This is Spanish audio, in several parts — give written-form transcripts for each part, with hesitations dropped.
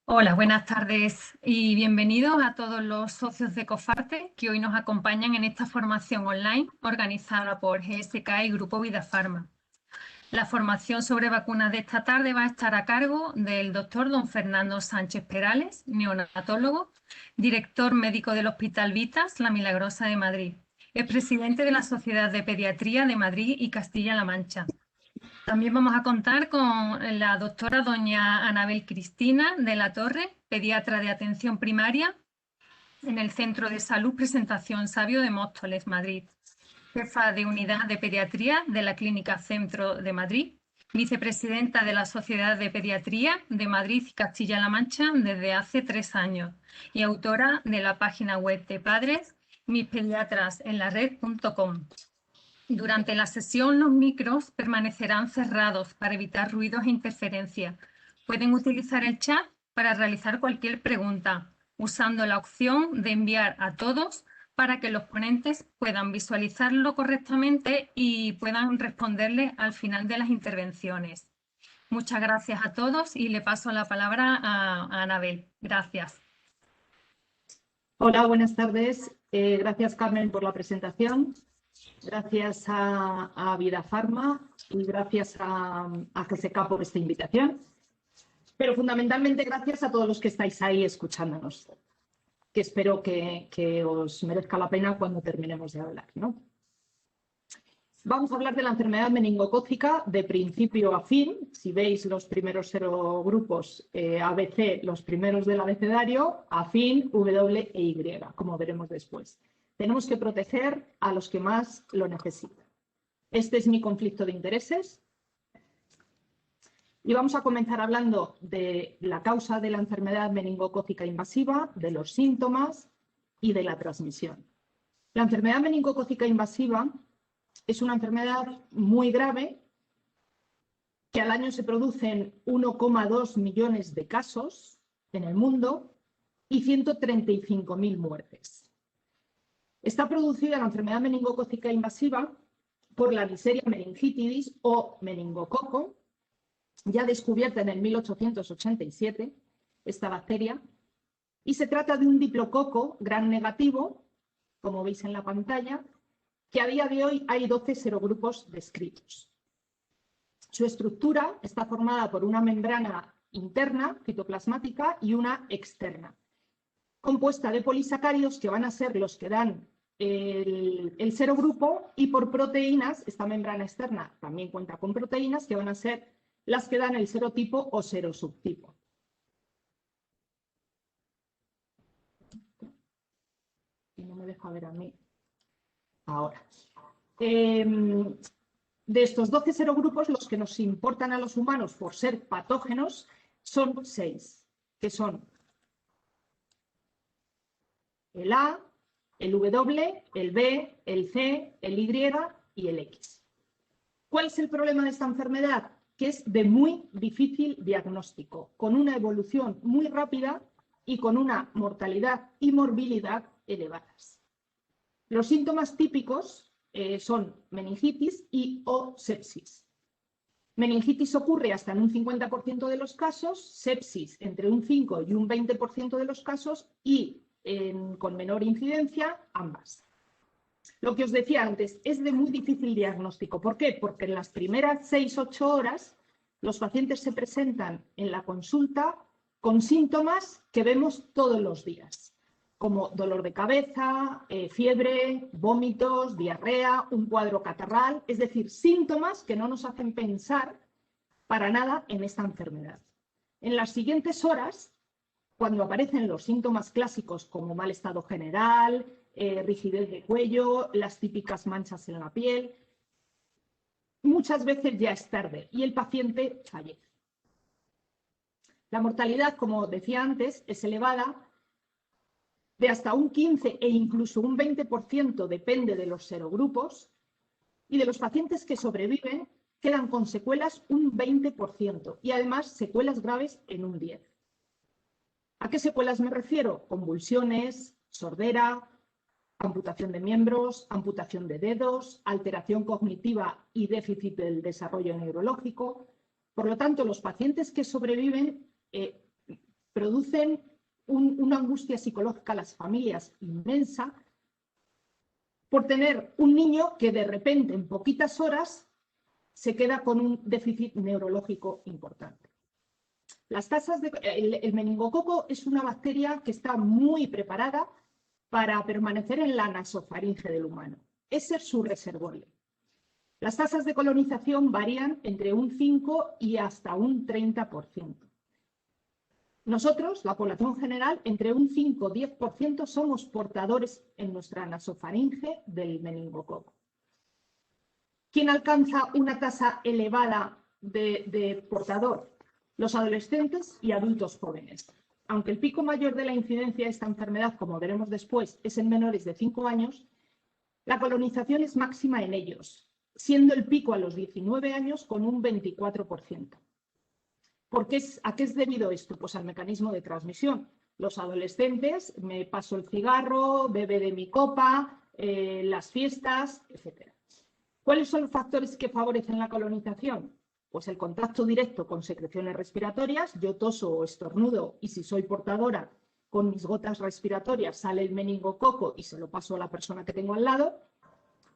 Hola, buenas tardes y bienvenidos a todos los socios de Cofarte que hoy nos acompañan en esta formación online organizada por GSK y Grupo Vida Farma. La formación sobre vacunas de esta tarde va a estar a cargo del doctor don Fernando Sánchez Perales, neonatólogo, director médico del Hospital Vitas La Milagrosa de Madrid. Es presidente de la Sociedad de Pediatría de Madrid y Castilla-La Mancha. También vamos a contar con la doctora doña Anabel Cristina de la Torre, pediatra de atención primaria en el Centro de Salud Presentación Sabio de Móstoles, Madrid, jefa de unidad de pediatría de la Clínica Centro de Madrid, vicepresidenta de la Sociedad de Pediatría de Madrid y Castilla-La Mancha desde hace 3 años y autora de la página web de padres mispediatrasenlared.com. Durante la sesión, los micros permanecerán cerrados para evitar ruidos e interferencias. Pueden utilizar el chat para realizar cualquier pregunta, usando la opción de enviar a todos para que los ponentes puedan visualizarlo correctamente y puedan responderle al final de las intervenciones. Muchas gracias a todos y le paso la palabra a Anabel. Gracias. Hola, buenas tardes. Gracias, Carmen, por la presentación. Gracias a Vida Farma y gracias a GSK por esta invitación. Pero fundamentalmente gracias a todos los que estáis ahí escuchándonos, que espero que os merezca la pena cuando terminemos de hablar, ¿no? Vamos a hablar de la enfermedad meningocócica de principio a fin. Si veis los primeros 0 grupos ABC, los primeros del abecedario, a fin, W e Y, como veremos después. Tenemos que proteger a los que más lo necesitan. Este es mi conflicto de intereses. Y vamos a comenzar hablando de la causa de la enfermedad meningocócica invasiva, de los síntomas y de la transmisión. La enfermedad meningocócica invasiva es una enfermedad muy grave que al año se producen 1,2 millones de casos en el mundo y 135.000 muertes. Está producida la enfermedad meningocócica invasiva por la Neisseria meningitidis o meningococo, ya descubierta en el 1887, esta bacteria, y se trata de un diplococo gran negativo, como veis en la pantalla, que a día de hoy hay 12 serogrupos descritos. Su estructura está formada por una membrana interna, citoplasmática, y una externa, compuesta de polisacáridos que van a ser los que dan el serogrupo, y por proteínas. Esta membrana externa también cuenta con proteínas que van a ser las que dan el serotipo o serosubtipo. Y no me deja ver a mí. Ahora. De estos 12 serogrupos, los que nos importan a los humanos por ser patógenos son 6, que son el A, el W, el B, el C, el Y y el X. ¿Cuál es el problema de esta enfermedad? Que es de muy difícil diagnóstico, con una evolución muy rápida y con una mortalidad y morbilidad elevadas. Los síntomas típicos son meningitis y o sepsis. Meningitis ocurre hasta en un 50% de los casos, sepsis entre un 5 y un 20% de los casos y con menor incidencia ambas. Lo que os decía antes, es de muy difícil diagnóstico. ¿Por qué? Porque en las primeras 6-8 horas los pacientes se presentan en la consulta con síntomas que vemos todos los días, como dolor de cabeza, fiebre, vómitos, diarrea, un cuadro catarral, es decir, síntomas que no nos hacen pensar para nada en esta enfermedad. En las siguientes horas, cuando aparecen los síntomas clásicos como mal estado general, rigidez de cuello, las típicas manchas en la piel, muchas veces ya es tarde y el paciente fallece. La mortalidad, como decía antes, es elevada, de hasta un 15 e incluso un 20% depende de los serogrupos, y de los pacientes que sobreviven quedan con secuelas un 20% y además secuelas graves en un 10%. ¿A qué secuelas me refiero? Convulsiones, sordera, amputación de miembros, amputación de dedos, alteración cognitiva y déficit del desarrollo neurológico. Por lo tanto, los pacientes que sobreviven producen una angustia psicológica a las familias inmensa por tener un niño que de repente en poquitas horas se queda con un déficit neurológico importante. El meningococo es una bacteria que está muy preparada para permanecer en la nasofaringe del humano. Ese es su reservorio. Las tasas de colonización varían entre un 5 y hasta un 30%. Nosotros, la población general, entre un 5 y 10% somos portadores en nuestra nasofaringe del meningococo. ¿Quién alcanza una tasa elevada de portador? Los adolescentes y adultos jóvenes. Aunque el pico mayor de la incidencia de esta enfermedad, como veremos después, es en menores de 5 años, la colonización es máxima en ellos, siendo el pico a los 19 años con un 24%. ¿A qué es debido esto? Pues al mecanismo de transmisión. Los adolescentes, me paso el cigarro, bebe de mi copa, las fiestas, etc. ¿Cuáles son los factores que favorecen la colonización? Pues el contacto directo con secreciones respiratorias, yo toso o estornudo y si soy portadora, con mis gotas respiratorias sale el meningococo y se lo paso a la persona que tengo al lado,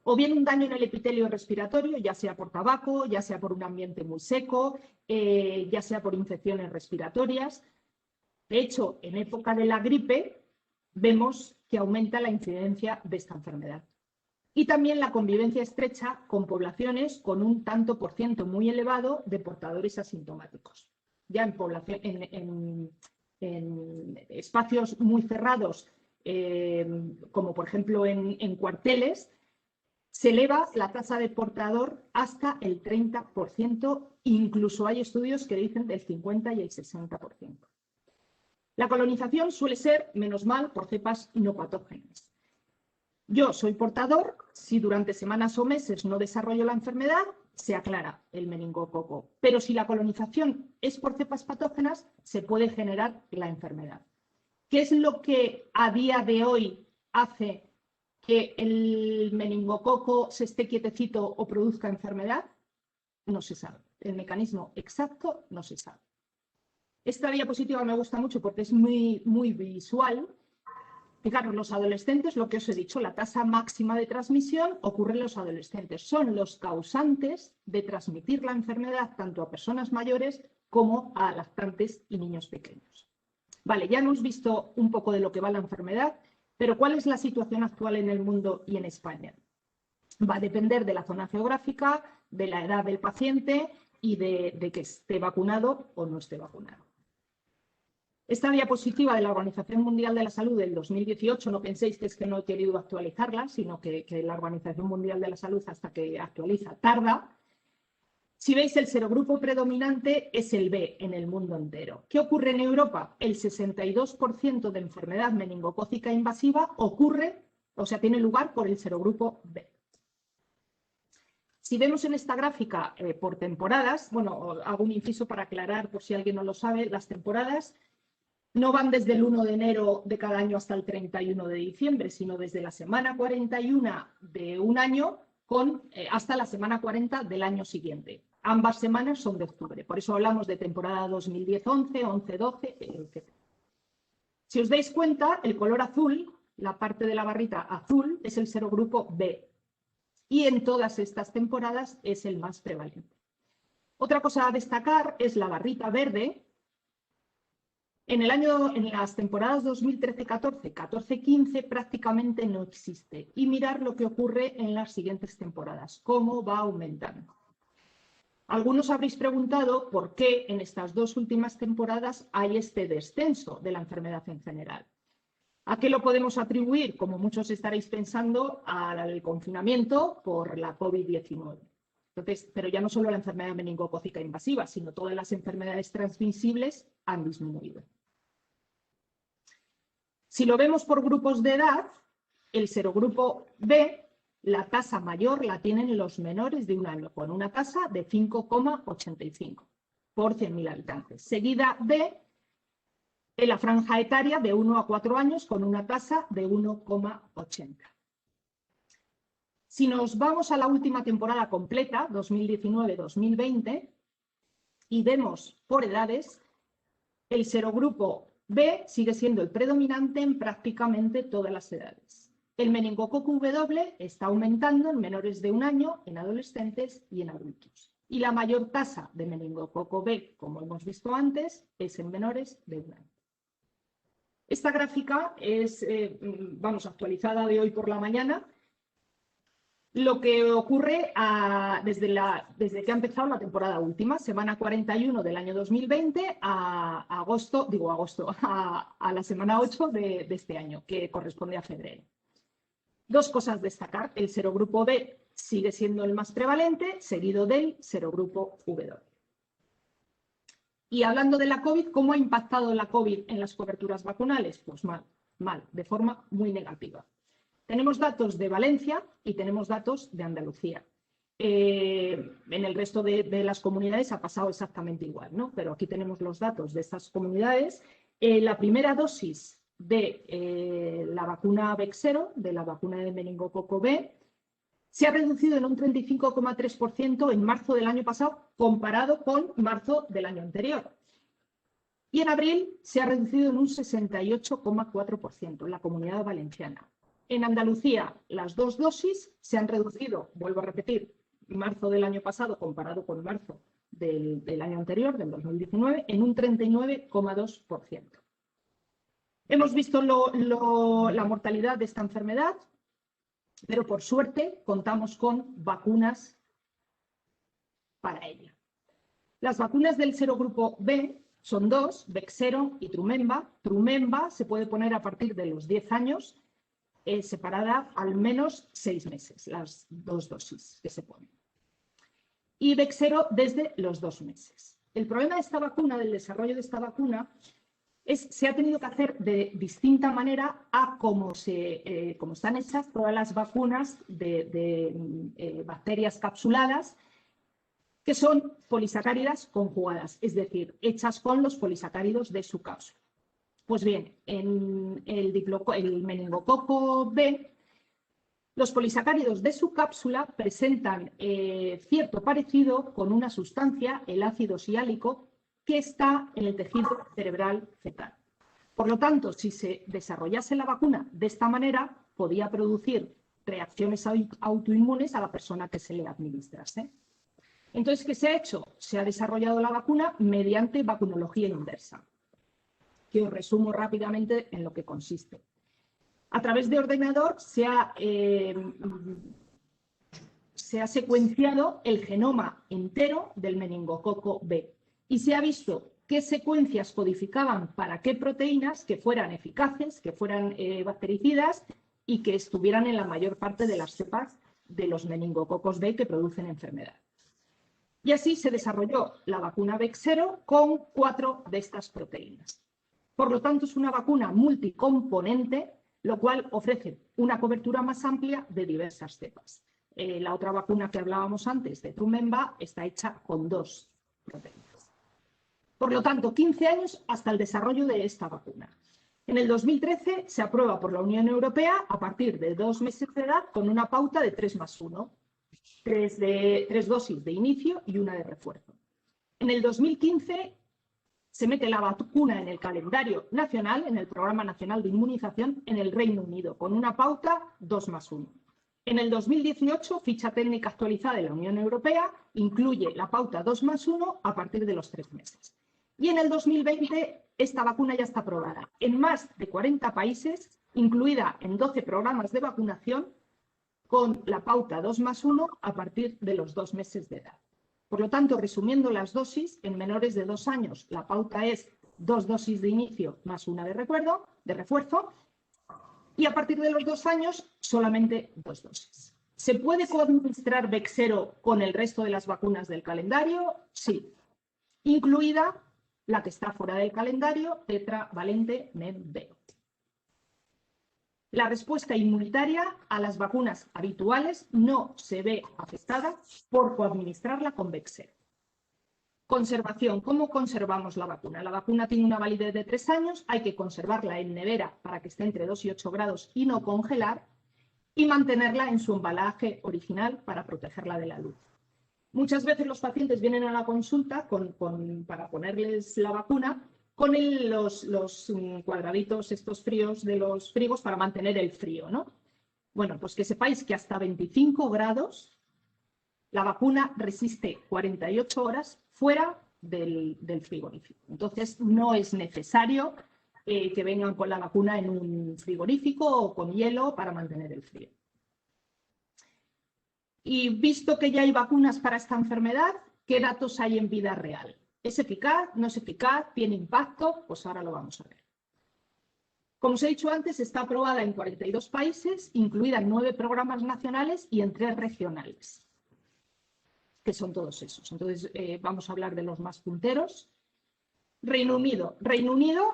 o bien un daño en el epitelio respiratorio, ya sea por tabaco, ya sea por un ambiente muy seco, ya sea por infecciones respiratorias. De hecho, en época de la gripe vemos que aumenta la incidencia de esta enfermedad. Y también la convivencia estrecha con poblaciones con un tanto por ciento muy elevado de portadores asintomáticos. Ya en espacios muy cerrados, como por ejemplo en cuarteles, se eleva la tasa de portador hasta el 30%, incluso hay estudios que dicen del 50 y el 60%. La colonización suele ser, menos mal, por cepas no patógenas. Yo soy portador, si durante semanas o meses no desarrollo la enfermedad, se aclara el meningococo. Pero si la colonización es por cepas patógenas, se puede generar la enfermedad. ¿Qué es lo que a día de hoy hace que el meningococo se esté quietecito o produzca enfermedad? No se sabe. El mecanismo exacto no se sabe. Esta diapositiva me gusta mucho porque es muy visual. Fijaros, los adolescentes, lo que os he dicho, la tasa máxima de transmisión ocurre en los adolescentes. Son los causantes de transmitir la enfermedad tanto a personas mayores como a lactantes y niños pequeños. Vale, ya hemos visto un poco de lo que va la enfermedad, pero ¿cuál es la situación actual en el mundo y en España? Va a depender de la zona geográfica, de la edad del paciente y de que esté vacunado o no esté vacunado. Esta diapositiva de la Organización Mundial de la Salud del 2018, no penséis que es que no he querido actualizarla, sino que la Organización Mundial de la Salud, hasta que actualiza, tarda. Si veis, el serogrupo predominante es el B en el mundo entero. ¿Qué ocurre en Europa? El 62% de enfermedad meningocócica invasiva ocurre, o sea, tiene lugar por el serogrupo B. Si vemos en esta gráfica por temporadas, bueno, hago un inciso para aclarar por si alguien no lo sabe, las temporadas no van desde el 1 de enero de cada año hasta el 31 de diciembre, sino desde la semana 41 de un año hasta la semana 40 del año siguiente. Ambas semanas son de octubre, por eso hablamos de temporada 2010-11, 11-12, etc. Si os dais cuenta, el color azul, la parte de la barrita azul, es el serogrupo B. Y en todas estas temporadas es el más prevalente. Otra cosa a destacar es la barrita verde. En las temporadas 2013-14, 14-15 prácticamente no existe. Y mirar lo que ocurre en las siguientes temporadas, cómo va aumentando. Algunos habréis preguntado por qué en estas dos últimas temporadas hay este descenso de la enfermedad en general. ¿A qué lo podemos atribuir? Como muchos estaréis pensando, al confinamiento por la COVID-19. Entonces, pero ya no solo la enfermedad meningocócica invasiva, sino todas las enfermedades transmisibles han disminuido. Si lo vemos por grupos de edad, el serogrupo B, la tasa mayor la tienen los menores de un año, con una tasa de 5,85 por 100.000 habitantes. Seguida de la franja etaria de 1 a 4 años, con una tasa de 1,80. Si nos vamos a la última temporada completa, 2019-2020, y vemos por edades, el serogrupo B sigue siendo el predominante en prácticamente todas las edades. El meningococo W está aumentando en menores de 1 año, en adolescentes y en adultos. Y la mayor tasa de meningococo B, como hemos visto antes, es en menores de 1 año. Esta gráfica es, actualizada de hoy por la mañana. Lo que ocurre desde que ha empezado la temporada última, semana 41 del año 2020 a la semana 8 de este año, que corresponde a febrero. Dos cosas a destacar. El serogrupo B sigue siendo el más prevalente, seguido del serogrupo W. Y hablando de la COVID, ¿cómo ha impactado la COVID en las coberturas vacunales? Pues mal, de forma muy negativa. Tenemos datos de Valencia y tenemos datos de Andalucía. En el resto de las comunidades ha pasado exactamente igual, ¿no? Pero aquí tenemos los datos de estas comunidades. La primera dosis de la vacuna Bexsero, de la vacuna de meningococo B, se ha reducido en un 35,3% en marzo del año pasado comparado con marzo del año anterior. Y en abril se ha reducido en un 68,4% en la Comunidad Valenciana. En Andalucía, las dos dosis se han reducido, vuelvo a repetir, marzo del año pasado comparado con marzo del año anterior, del 2019, en un 39,2%. Hemos visto la mortalidad de esta enfermedad, pero por suerte contamos con vacunas para ella. Las vacunas del serogrupo B son dos, Bexsero y Trumemba. Trumemba se puede poner a partir de los 10 años, separada al menos 6 meses, las dos dosis que se ponen. Y Bexsero desde los 2 meses. El problema de esta vacuna, del desarrollo de esta vacuna, se ha tenido que hacer de distinta manera a como están hechas todas las vacunas de bacterias capsuladas, que son polisacáridas conjugadas, es decir, hechas con los polisacáridos de su cápsula. Pues bien, en el meningococo B, los polisacáridos de su cápsula presentan cierto parecido con una sustancia, el ácido siálico, que está en el tejido cerebral fetal. Por lo tanto, si se desarrollase la vacuna de esta manera, podía producir reacciones autoinmunes a la persona que se le administrase. Entonces, ¿qué se ha hecho? Se ha desarrollado la vacuna mediante vacunología inversa, que os resumo rápidamente en lo que consiste. A través de ordenador se ha secuenciado el genoma entero del meningococo B y se ha visto qué secuencias codificaban para qué proteínas que fueran eficaces, que fueran bactericidas y que estuvieran en la mayor parte de las cepas de los meningococos B que producen enfermedad. Y así se desarrolló la vacuna Bexsero con 4 de estas proteínas. Por lo tanto, es una vacuna multicomponente, lo cual ofrece una cobertura más amplia de diversas cepas. La otra vacuna que hablábamos antes, de Trumemba, está hecha con 2 proteínas. Por lo tanto, 15 años hasta el desarrollo de esta vacuna. En el 2013 se aprueba por la Unión Europea a partir de 2 meses de edad con una pauta de 3+1. 3 dosis de inicio y 1 de refuerzo. En el 2015 se mete la vacuna en el calendario nacional, en el Programa Nacional de Inmunización en el Reino Unido, con una pauta 2+1. En el 2018, ficha técnica actualizada de la Unión Europea, incluye la pauta 2+1 a partir de los 3 meses. Y en el 2020, esta vacuna ya está aprobada en más de 40 países, incluida en 12 programas de vacunación, con la pauta 2+1 a partir de los 2 meses de edad. Por lo tanto, resumiendo las dosis, en menores de 2 años la pauta es 2 dosis de inicio más 1 de refuerzo, y a partir de los 2 años solamente 2 dosis. ¿Se puede coadministrar Bexsero con el resto de las vacunas del calendario? Sí, incluida la que está fuera del calendario, tetravalente MEM-B. La respuesta inmunitaria a las vacunas habituales no se ve afectada por coadministrarla con Bexsero. Conservación. ¿Cómo conservamos la vacuna? La vacuna tiene una validez de 3 años, hay que conservarla en nevera para que esté entre 2 y 8 grados y no congelar, y mantenerla en su embalaje original para protegerla de la luz. Muchas veces los pacientes vienen a la consulta para ponerles la vacuna con los cuadraditos estos fríos de los frigos para mantener el frío, ¿no? Bueno, pues que sepáis que hasta 25 grados la vacuna resiste 48 horas fuera del frigorífico. Entonces, no es necesario que vengan con la vacuna en un frigorífico o con hielo para mantener el frío. Y visto que ya hay vacunas para esta enfermedad, ¿qué datos hay en vida real? ¿Es eficaz? ¿No es eficaz? ¿Tiene impacto? Pues ahora lo vamos a ver. Como os he dicho antes, está aprobada en 42 países, incluida en 9 programas nacionales y en 3 regionales, que son todos esos. Entonces, vamos a hablar de los más punteros. Reino Unido. Reino Unido,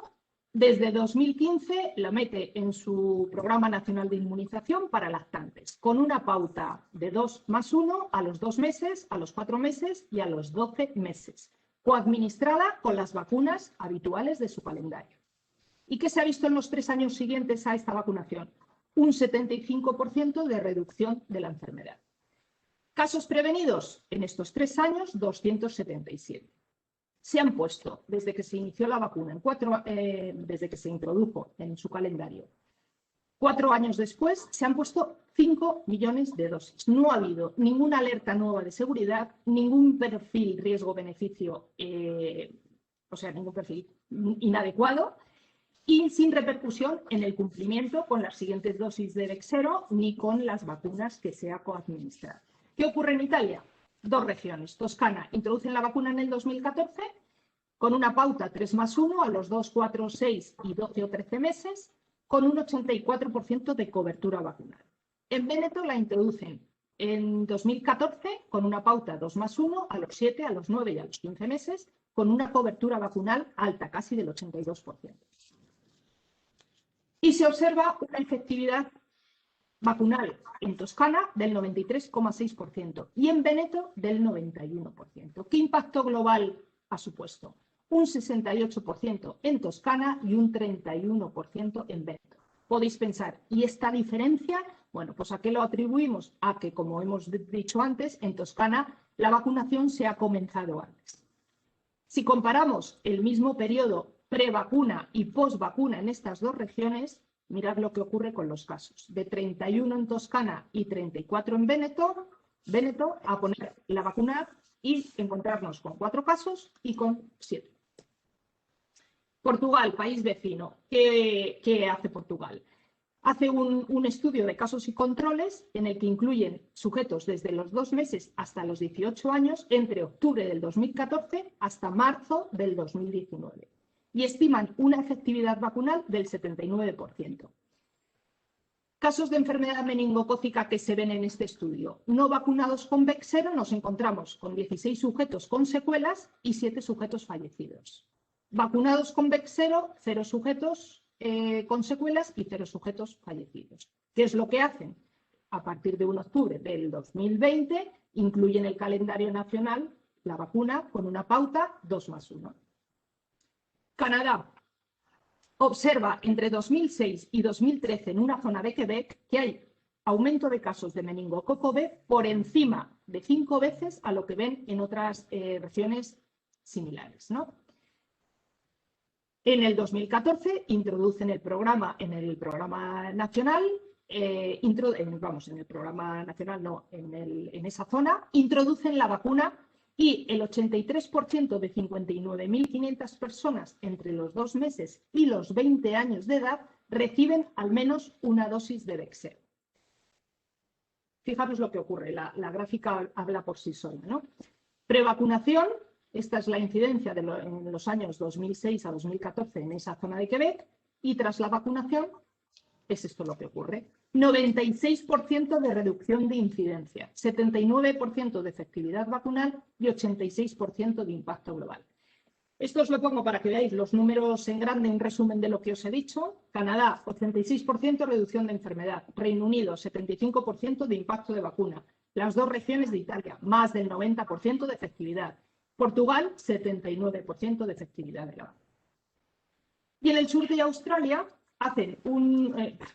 desde 2015, lo mete en su Programa Nacional de Inmunización para lactantes, con una pauta de 2+1 a los 2 meses, a los 4 meses y a los 12 meses, coadministrada con las vacunas habituales de su calendario. ¿Y qué se ha visto en los 3 años siguientes a esta vacunación? Un 75% de reducción de la enfermedad. ¿Casos prevenidos? En estos 3 años, 277. Se han puesto, desde que se inició la vacuna, desde que se introdujo en su calendario, 4 años después, se han puesto 5 millones de dosis. No ha habido ninguna alerta nueva de seguridad, ningún perfil riesgo-beneficio, o sea, ningún perfil inadecuado, y sin repercusión en el cumplimiento con las siguientes dosis de Bexsero ni con las vacunas que sea coadministrada. ¿Qué ocurre en Italia? 2 regiones. Toscana introducen la vacuna en el 2014 con una pauta 3+1 a los 2, 4, 6 y 12 o 13 meses con un 84% de cobertura vacunal. En Véneto la introducen en 2014 con una pauta 2+1 a los 7, a los 9 y a los 15 meses con una cobertura vacunal alta, casi del 82%. Y se observa una efectividad vacunal en Toscana del 93,6% y en Véneto del 91%. ¿Qué impacto global ha supuesto? Un 68% en Toscana y un 31% en Véneto. Podéis pensar, ¿y esta diferencia? Bueno, pues ¿a qué lo atribuimos? A que, como hemos dicho antes, en Toscana la vacunación se ha comenzado antes. Si comparamos el mismo periodo prevacuna y postvacuna en estas 2 regiones, mirad lo que ocurre con los casos. De 31 en Toscana y 34 en Véneto, a poner la vacuna y encontrarnos con 4 casos y con 7. Portugal, país vecino. ¿Qué hace Portugal? Hace un estudio de casos y controles en el que incluyen sujetos desde los 2 meses hasta los 18 años, entre octubre del 2014 hasta marzo del 2019. Y estiman una efectividad vacunal del 79%. Casos de enfermedad meningocócica que se ven en este estudio. No vacunados con Bexsero nos encontramos con 16 sujetos con secuelas y 7 sujetos fallecidos. Vacunados con Bexsero, 0 sujetos con secuelas y 0 sujetos fallecidos. ¿Qué es lo que hacen? A partir de 1 de octubre del 2020, incluyen el calendario nacional la vacuna con una pauta 2+1. Canadá observa entre 2006 y 2013 en una zona de Quebec que hay aumento de casos de meningococo B por encima de 5 veces a lo que ven en otras regiones similares, ¿no? En el 2014 introducen el programa en el programa nacional, en esa zona, introducen la vacuna y el 83% de 59.500 personas entre los 2 meses y los 20 años de edad reciben al menos una dosis de Bexsero. Fijaros lo que ocurre, la gráfica habla por sí sola, ¿no? Prevacunación, esta es la incidencia en los años 2006 a 2014 en esa zona de Quebec, y tras la vacunación es esto lo que ocurre. 96% de reducción de incidencia, 79% de efectividad vacunal y 86% de impacto global. Esto os lo pongo para que veáis los números en grande, en resumen de lo que os he dicho. Canadá, 86% reducción de enfermedad. Reino Unido, 75% de impacto de vacuna. Las 2 regiones de Italia, más del 90% de efectividad. Portugal, 79% de efectividad de la vacuna. Y en el sur de Australia hacen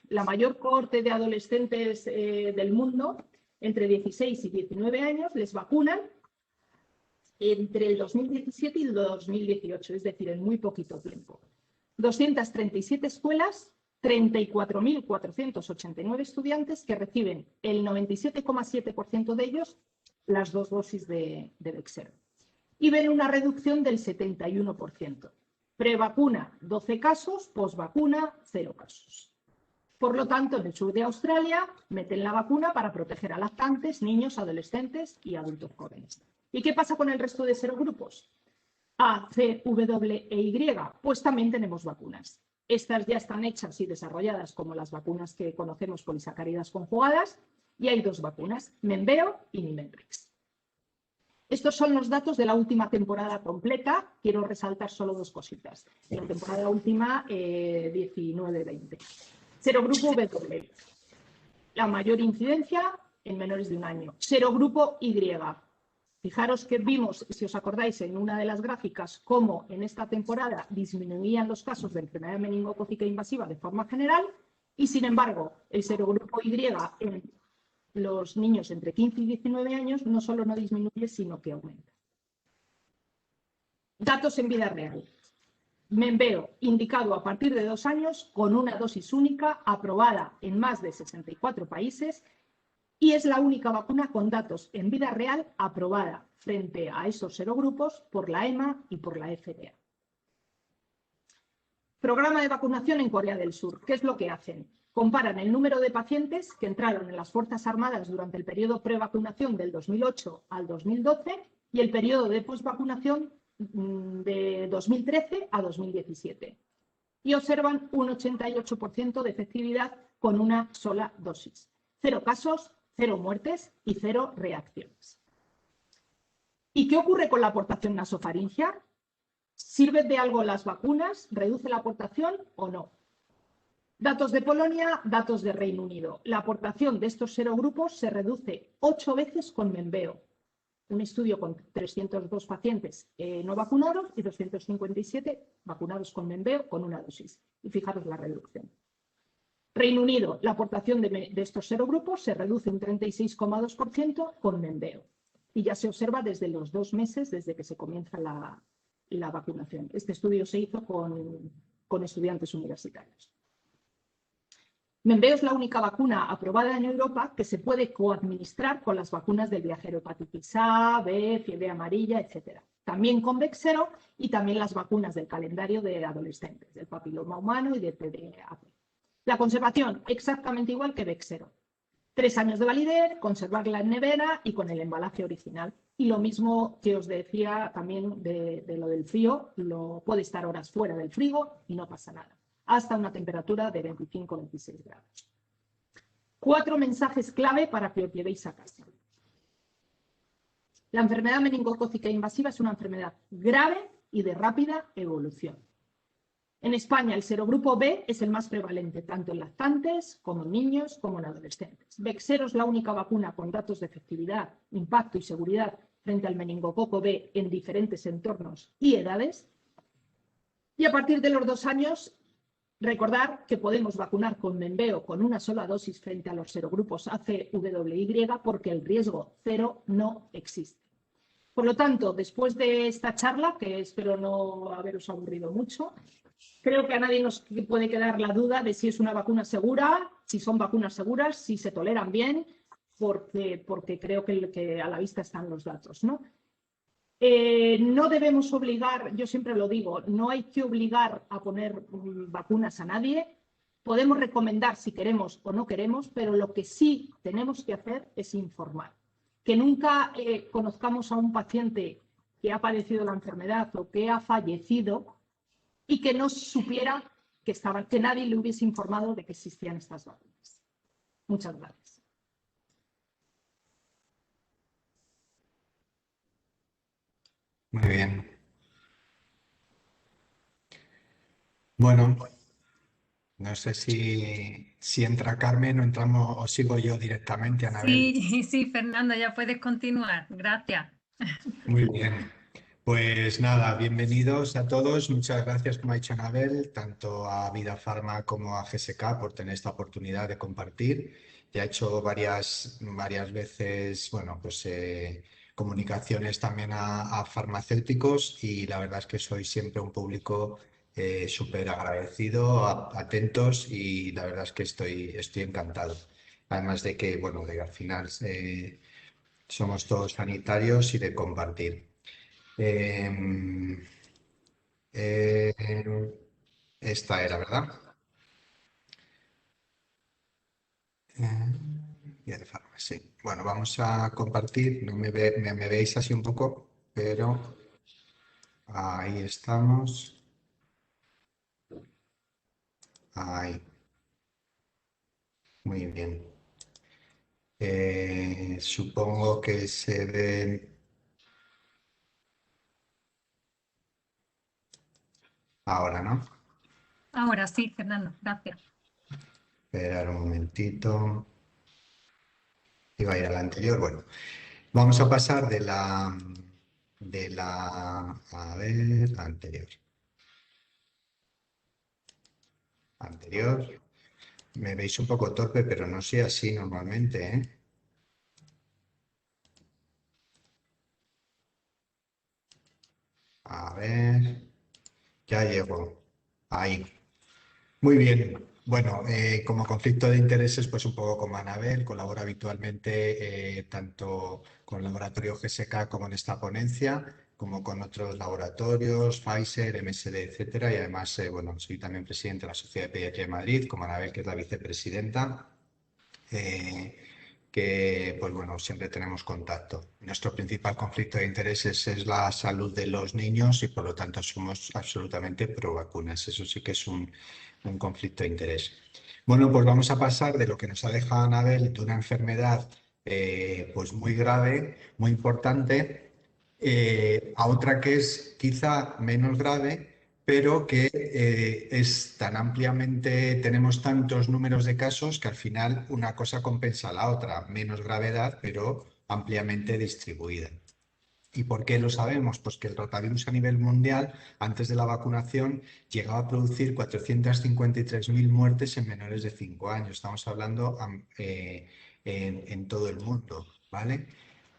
la mayor cohorte de adolescentes del mundo, entre 16 y 19 años, les vacunan entre el 2017 y el 2018, es decir, en muy poquito tiempo. 237 escuelas, 34.489 estudiantes que reciben el 97,7% de ellos las 2 dosis de Bexsero. Y ven una reducción del 71%. Prevacuna, 12 casos, postvacuna, 0 casos. Por lo tanto, en el sur de Australia meten la vacuna para proteger a lactantes, niños, adolescentes y adultos jóvenes. ¿Y qué pasa con el resto de serogrupos? A, C, W e Y, pues también tenemos vacunas. Estas ya están hechas y desarrolladas como las vacunas que conocemos polisacáridas conjugadas y hay 2 vacunas, Menveo y Nimenrix. Estos son los datos de la última temporada completa. Quiero resaltar solo 2 cositas. En la temporada última, 19-20. Serogrupo W. La mayor incidencia en menores de 1 año. Serogrupo Y. Fijaros que vimos, si os acordáis, en una de las gráficas, cómo en esta temporada disminuían los casos de enfermedad meningocócica invasiva de forma general y, sin embargo, el serogrupo Y en los niños entre 15 y 19 años no solo no disminuye, sino que aumenta. Datos en vida real. Menveo, indicado a partir de 2 años, con una dosis única, aprobada en más de 64 países, y es la única vacuna con datos en vida real aprobada frente a esos serogrupos por la EMA y por la FDA. Programa de vacunación en Corea del Sur. ¿Qué es lo que hacen? Comparan el número de pacientes que entraron en las Fuerzas Armadas durante el periodo prevacunación del 2008 al 2012 y el periodo de posvacunación de 2013 a 2017. Y observan un 88% de efectividad con una sola dosis. 0 casos, 0 muertes y 0 reacciones. ¿Y qué ocurre con la aportación nasofaringea? ¿Sirven de algo las vacunas? ¿Reduce la aportación o no? Datos de Polonia, datos de Reino Unido. La aportación de estos serogrupos se reduce 8 veces con Menveo. Un estudio con 302 pacientes no vacunados y 257 vacunados con Menveo con una dosis. Y fijaros la reducción. Reino Unido, la aportación de estos serogrupos se reduce un 36,2% con Menveo. Y ya se observa desde los 2 meses desde que se comienza la vacunación. Este estudio se hizo con estudiantes universitarios. Menveo es la única vacuna aprobada en Europa que se puede coadministrar con las vacunas del viajero hepatitis A, B, fiebre amarilla, etc. También con Bexsero y también las vacunas del calendario de adolescentes, del papiloma humano y del TDAP. La conservación, exactamente igual que Bexsero. 3 años de validez, conservarla en nevera y con el embalaje original. Y lo mismo que os decía también de lo del frío, puede estar horas fuera del frigo y no pasa nada, hasta una temperatura de 25-26 grados. 4 mensajes clave para que os llevéis a casa. La enfermedad meningocócica invasiva es una enfermedad grave y de rápida evolución. En España, el serogrupo B es el más prevalente, tanto en lactantes como en niños como en adolescentes. Bexsero es la única vacuna con datos de efectividad, impacto y seguridad frente al meningococo B en diferentes entornos y edades. Y a partir de los 2 años, recordar que podemos vacunar con Menveo con una sola dosis frente a los serogrupos ACWY porque el riesgo 0 no existe. Por lo tanto, después de esta charla, que espero no haberos aburrido mucho, creo que a nadie nos puede quedar la duda de si es una vacuna segura, si son vacunas seguras, si se toleran bien, porque creo que a la vista están los datos, ¿no? No debemos obligar, yo siempre lo digo, no hay que obligar a poner vacunas a nadie. Podemos recomendar si queremos o no queremos, pero lo que sí tenemos que hacer es informar. Que nunca conozcamos a un paciente que ha padecido la enfermedad o que ha fallecido y que no supiera que nadie le hubiese informado de que existían estas vacunas. Muchas gracias. Muy bien. Bueno, no sé si entra Carmen o entramos o sigo yo directamente, Anabel. Sí, Fernanda, ya puedes continuar. Gracias. Muy bien. Pues nada, bienvenidos a todos. Muchas gracias, como ha dicho Anabel, tanto a Vida Pharma como a GSK por tener esta oportunidad de compartir. Ya he hecho varias veces, bueno, pues comunicaciones también a farmacéuticos y la verdad es que soy siempre un público súper agradecido, atentos y la verdad es que estoy encantado. Además de que, bueno, de que al final somos todos sanitarios y de compartir. Em, eh, esta era, ¿verdad? Bien, sí. Bueno, vamos a compartir. No me veis así un poco, pero ahí estamos. Ahí, muy bien. Supongo que se ven ahora, ¿no? Ahora sí, Fernando, gracias. Esperar un momentito. Iba a ir a la anterior. Bueno, vamos a pasar a ver, anterior. Anterior. Me veis un poco torpe, pero no soy así normalmente, ¿eh? A ver, ya llego. Ahí. Muy bien. Bueno, como conflicto de intereses, pues un poco como Anabel, colabora habitualmente tanto con el laboratorio GSK como en esta ponencia, como con otros laboratorios, Pfizer, MSD, etcétera. Y además, bueno, soy también presidente de la Sociedad de Pediatría de Madrid, como Anabel, que es la vicepresidenta. Que pues bueno, siempre tenemos contacto. Nuestro principal conflicto de intereses es la salud de los niños y por lo tanto somos absolutamente pro vacunas. Eso sí que es un conflicto de interés. Bueno, pues vamos a pasar de lo que nos ha dejado Anabel, de una enfermedad pues muy grave, muy importante, a otra que es quizá menos grave, pero que es tan ampliamente, tenemos tantos números de casos que al final una cosa compensa a la otra, menos gravedad, pero ampliamente distribuida. ¿Y por qué lo sabemos? Pues que el rotavirus a nivel mundial, antes de la vacunación, llegaba a producir 453.000 muertes en menores de 5 años. Estamos hablando en todo el mundo, ¿vale?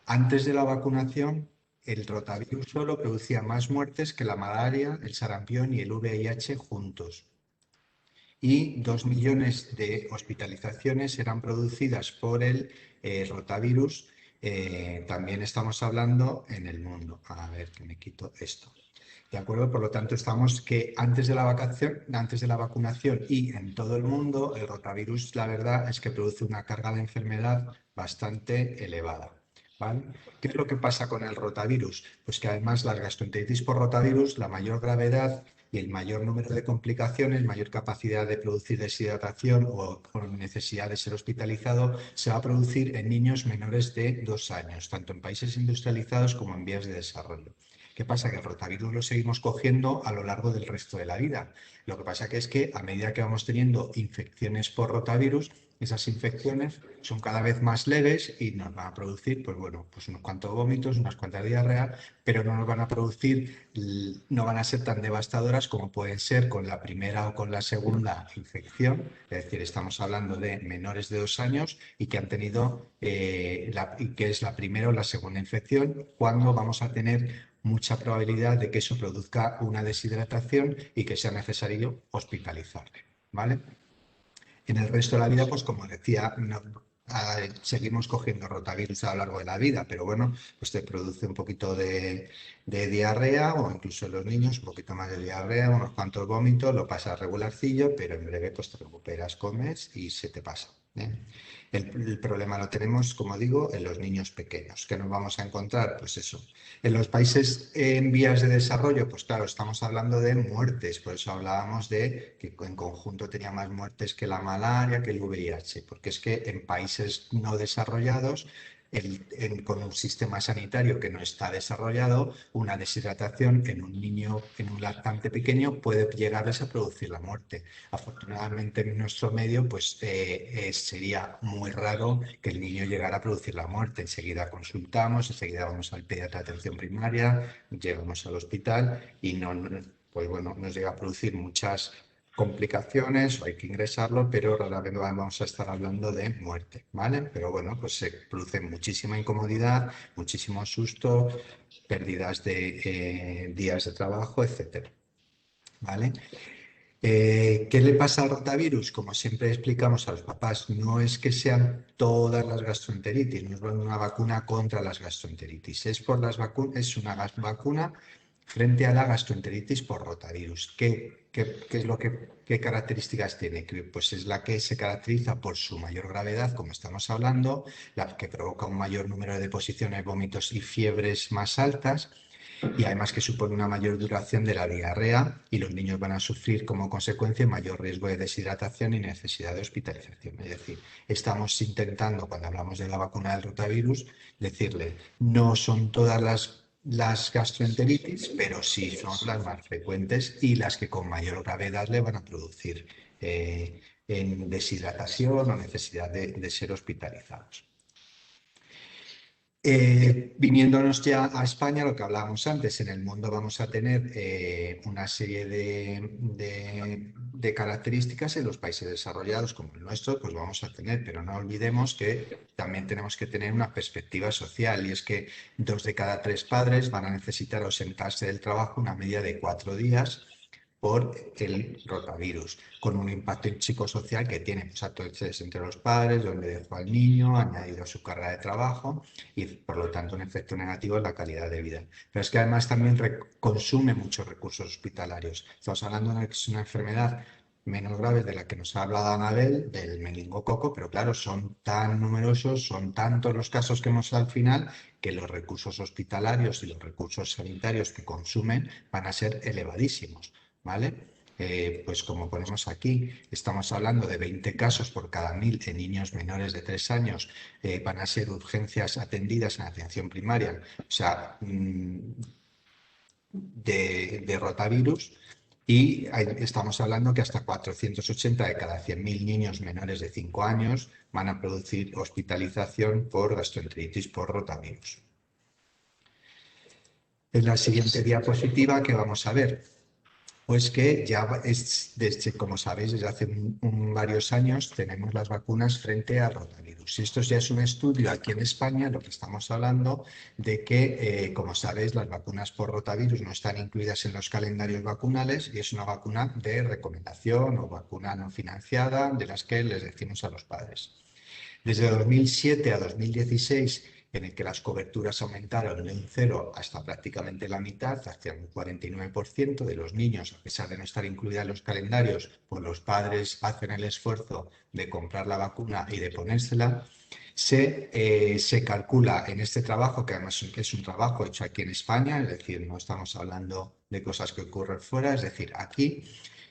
Antes de la vacunación, el rotavirus solo producía más muertes que la malaria, el sarampión y el VIH juntos. Y 2 millones de hospitalizaciones eran producidas por el rotavirus. También estamos hablando en el mundo. A ver, que me quito esto. ¿De acuerdo? Por lo tanto, estamos que antes de la vacunación y en todo el mundo, el rotavirus, la verdad es que produce una carga de enfermedad bastante elevada. ¿Vale? ¿Qué es lo que pasa con el rotavirus? Pues que además la gastroenteritis por rotavirus, la mayor gravedad y el mayor número de complicaciones, mayor capacidad de producir deshidratación o necesidad de ser hospitalizado, se va a producir en niños menores de 2 años, tanto en países industrializados como en vías de desarrollo. ¿Qué pasa? Que el rotavirus lo seguimos cogiendo a lo largo del resto de la vida. Lo que pasa que es que a medida que vamos teniendo infecciones por rotavirus, esas infecciones son cada vez más leves y nos van a producir, pues bueno, pues unos cuantos vómitos, unas cuantas diarreas, pero no nos van a producir, no van a ser tan devastadoras como pueden ser con la primera o con la segunda infección. Es decir, estamos hablando de menores de 2 años y que han tenido, y que es la primera o la segunda infección, cuando vamos a tener mucha probabilidad de que eso produzca una deshidratación y que sea necesario hospitalizarle, ¿vale? En el resto de la vida, pues como decía, seguimos cogiendo rotavirus a lo largo de la vida, pero bueno, pues te produce un poquito de diarrea o incluso en los niños un poquito más de diarrea, unos cuantos vómitos, lo pasas regularcillo, pero en breve pues te recuperas, comes y se te pasa, ¿eh? El problema lo tenemos, como digo, en los niños pequeños. ¿Qué nos vamos a encontrar? Pues eso. En los países en vías de desarrollo, pues claro, estamos hablando de muertes, por eso hablábamos de que en conjunto tenía más muertes que la malaria, que el VIH, porque es que en países no desarrollados, con un sistema sanitario que no está desarrollado, una deshidratación en un niño, en un lactante pequeño, puede llegarles a producir la muerte. Afortunadamente en nuestro medio, pues sería muy raro que el niño llegara a producir la muerte. Enseguida consultamos, enseguida vamos al pediatra de atención primaria, llegamos al hospital y no, pues bueno, nos llega a producir muchas complicaciones o hay que ingresarlo, pero rara vez vamos a estar hablando de muerte, ¿vale? Pero bueno, pues se produce muchísima incomodidad, muchísimo susto, pérdidas de días de trabajo, etcétera, ¿vale? ¿Qué le pasa al rotavirus? Como siempre explicamos a los papás, no es que sean todas las gastroenteritis, no es una vacuna contra las gastroenteritis, es por las es una vacuna frente a la gastroenteritis por rotavirus. ¿Qué es lo qué características tiene? Pues es la que se caracteriza por su mayor gravedad, como estamos hablando, la que provoca un mayor número de deposiciones, vómitos y fiebres más altas, y además que supone una mayor duración de la diarrea y los niños van a sufrir como consecuencia mayor riesgo de deshidratación y necesidad de hospitalización. Es decir, estamos intentando, cuando hablamos de la vacuna del rotavirus, decirle, no son todas las gastroenteritis, pero sí son las más frecuentes y las que con mayor gravedad le van a producir en deshidratación o necesidad de ser hospitalizados. Viniéndonos ya a España, lo que hablábamos antes, en el mundo vamos a tener una serie de características en los países desarrollados como el nuestro, pues vamos a tener, pero no olvidemos que también tenemos que tener una perspectiva social y es que 2 de cada 3 padres van a necesitar ausentarse del trabajo una media de 4 días por el rotavirus, con un impacto psicosocial que tiene pues, entonces entre los padres, donde dejó al niño, añadido a su carga de trabajo y por lo tanto un efecto negativo en la calidad de vida. Pero es que además también consume muchos recursos hospitalarios. Estamos hablando de que es una enfermedad menos grave de la que nos ha hablado Anabel, del meningococo, pero claro, son tan numerosos, son tantos los casos que hemos al final, que los recursos hospitalarios y los recursos sanitarios que consumen van a ser elevadísimos. ¿Vale? Pues como ponemos aquí, estamos hablando de 20 casos por cada 1000 en niños menores de 3 años, van a ser urgencias atendidas en atención primaria, o sea, de rotavirus, y estamos hablando que hasta 480 de cada 100.000 niños menores de 5 años van a producir hospitalización por gastroenteritis por rotavirus. En la siguiente diapositiva, ¿qué vamos a ver? Pues que ya es, desde, como sabéis, desde hace varios años tenemos las vacunas frente al rotavirus. Y esto ya es un estudio aquí en España, lo que estamos hablando de que, como sabéis, las vacunas por rotavirus no están incluidas en los calendarios vacunales y es una vacuna de recomendación o vacuna no financiada de las que les decimos a los padres. Desde 2007 a 2016, en el que las coberturas aumentaron de un 0 hasta prácticamente la mitad, hacia un 49% de los niños, a pesar de no estar incluida en los calendarios, pues los padres hacen el esfuerzo de comprar la vacuna y de ponérsela. Se calcula en este trabajo, que además es un trabajo hecho aquí en España, es decir, no estamos hablando de cosas que ocurren fuera, es decir, aquí,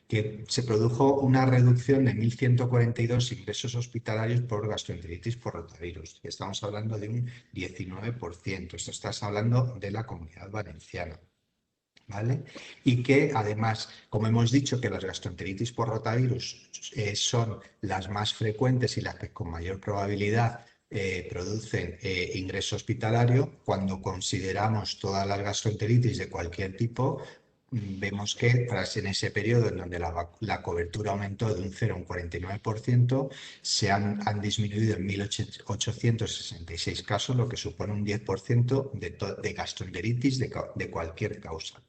que se produjo una reducción de 1.142 ingresos hospitalarios por gastroenteritis por rotavirus. Y estamos hablando de un 19%. Esto estás hablando de la Comunidad Valenciana. ¿Vale? Y que además, como hemos dicho que las gastroenteritis por rotavirus son las más frecuentes y las que con mayor probabilidad producen ingreso hospitalario, cuando consideramos todas las gastroenteritis de cualquier tipo, vemos que tras en ese periodo en donde la cobertura aumentó de un 0 a un 49%, se han disminuido en 1.866 casos, lo que supone un 10% de gastroenteritis de cualquier causa.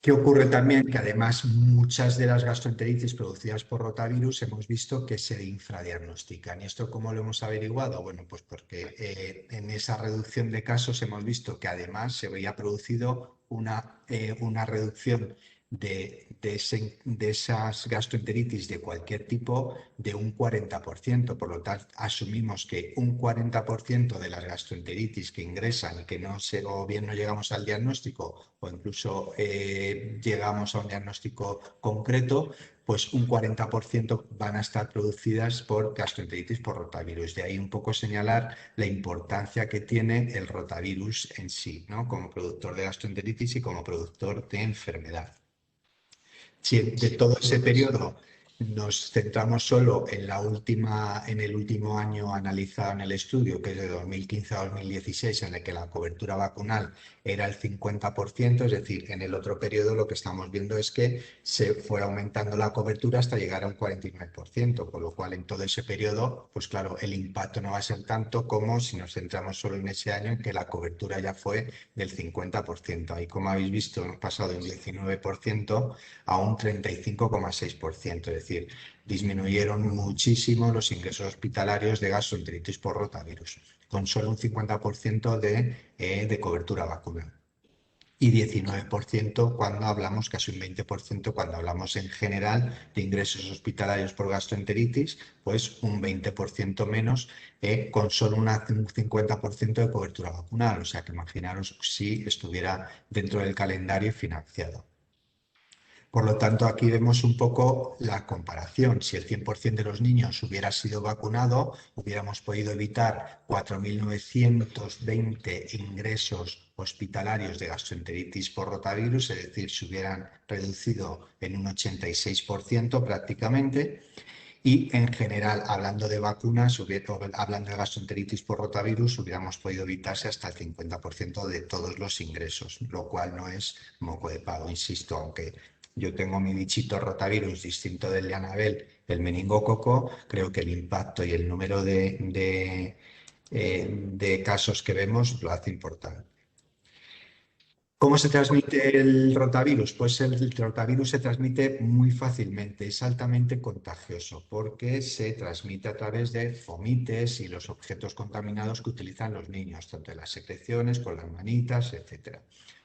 ¿Qué ocurre también? Que además muchas de las gastroenteritis producidas por rotavirus hemos visto que se infradiagnostican. ¿Y esto cómo lo hemos averiguado? Bueno, pues porque en esa reducción de casos hemos visto que además se había producido una reducción de esas gastroenteritis de cualquier tipo de un 40%. Por lo tanto, asumimos que un 40% de las gastroenteritis que ingresan y que o bien no llegamos al diagnóstico o incluso llegamos a un diagnóstico concreto, pues un 40% van a estar producidas por gastroenteritis por rotavirus. De ahí un poco señalar la importancia que tiene el rotavirus en sí, ¿no? Como productor de gastroenteritis y como productor de enfermedad. Si de todo ese periodo nos centramos solo en el último año analizado en el estudio, que es de 2015 a 2016, en el que la cobertura vacunal era el 50%, es decir, en el otro periodo lo que estamos viendo es que se fue aumentando la cobertura hasta llegar a un 49%, con lo cual en todo ese periodo, pues claro, el impacto no va a ser tanto como si nos centramos solo en ese año en que la cobertura ya fue del 50%. Ahí, como habéis visto, hemos pasado de un 19% a un 35,6%, es decir, disminuyeron muchísimo los ingresos hospitalarios de gastroenteritis por rotavirus, con solo un 50% de cobertura vacunal. Y 19% cuando hablamos, casi un 20% cuando hablamos en general de ingresos hospitalarios por gastroenteritis, pues un 20% menos con solo un 50% de cobertura vacunal. O sea que imaginaros si estuviera dentro del calendario financiado. Por lo tanto, aquí vemos un poco la comparación. Si el 100% de los niños hubiera sido vacunado, hubiéramos podido evitar 4.920 ingresos hospitalarios de gastroenteritis por rotavirus, es decir, se hubieran reducido en un 86% prácticamente. Y en general, hablando de vacunas, hablando de gastroenteritis por rotavirus, hubiéramos podido evitarse hasta el 50% de todos los ingresos, lo cual no es moco de pavo, insisto, aunque yo tengo mi bichito rotavirus distinto del de Anabel, el meningococo, creo que el impacto y el número de casos que vemos lo hace importante. ¿Cómo se transmite el rotavirus? Pues el rotavirus se transmite muy fácilmente, es altamente contagioso porque se transmite a través de fomites y los objetos contaminados que utilizan los niños, tanto en las secreciones, con las manitas, etc.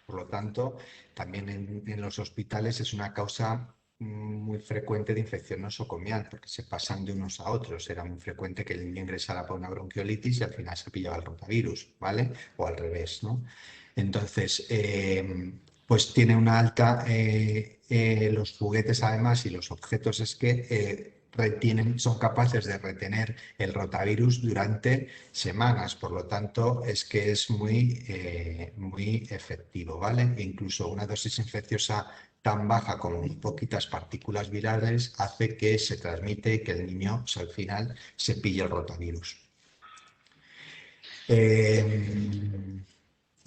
Por lo tanto, también en los hospitales es una causa muy frecuente de infección nosocomial porque se pasan de unos a otros. Era muy frecuente que el niño ingresara por una bronquiolitis y al final se pillaba el rotavirus, ¿vale? O al revés, ¿no? Entonces, pues tiene una alta, los juguetes además y los objetos es que son capaces de retener el rotavirus durante semanas, por lo tanto es que es muy efectivo, ¿vale? E incluso una dosis infecciosa tan baja como muy poquitas partículas virales hace que se transmite y que el niño, o sea, al final, se pille el rotavirus.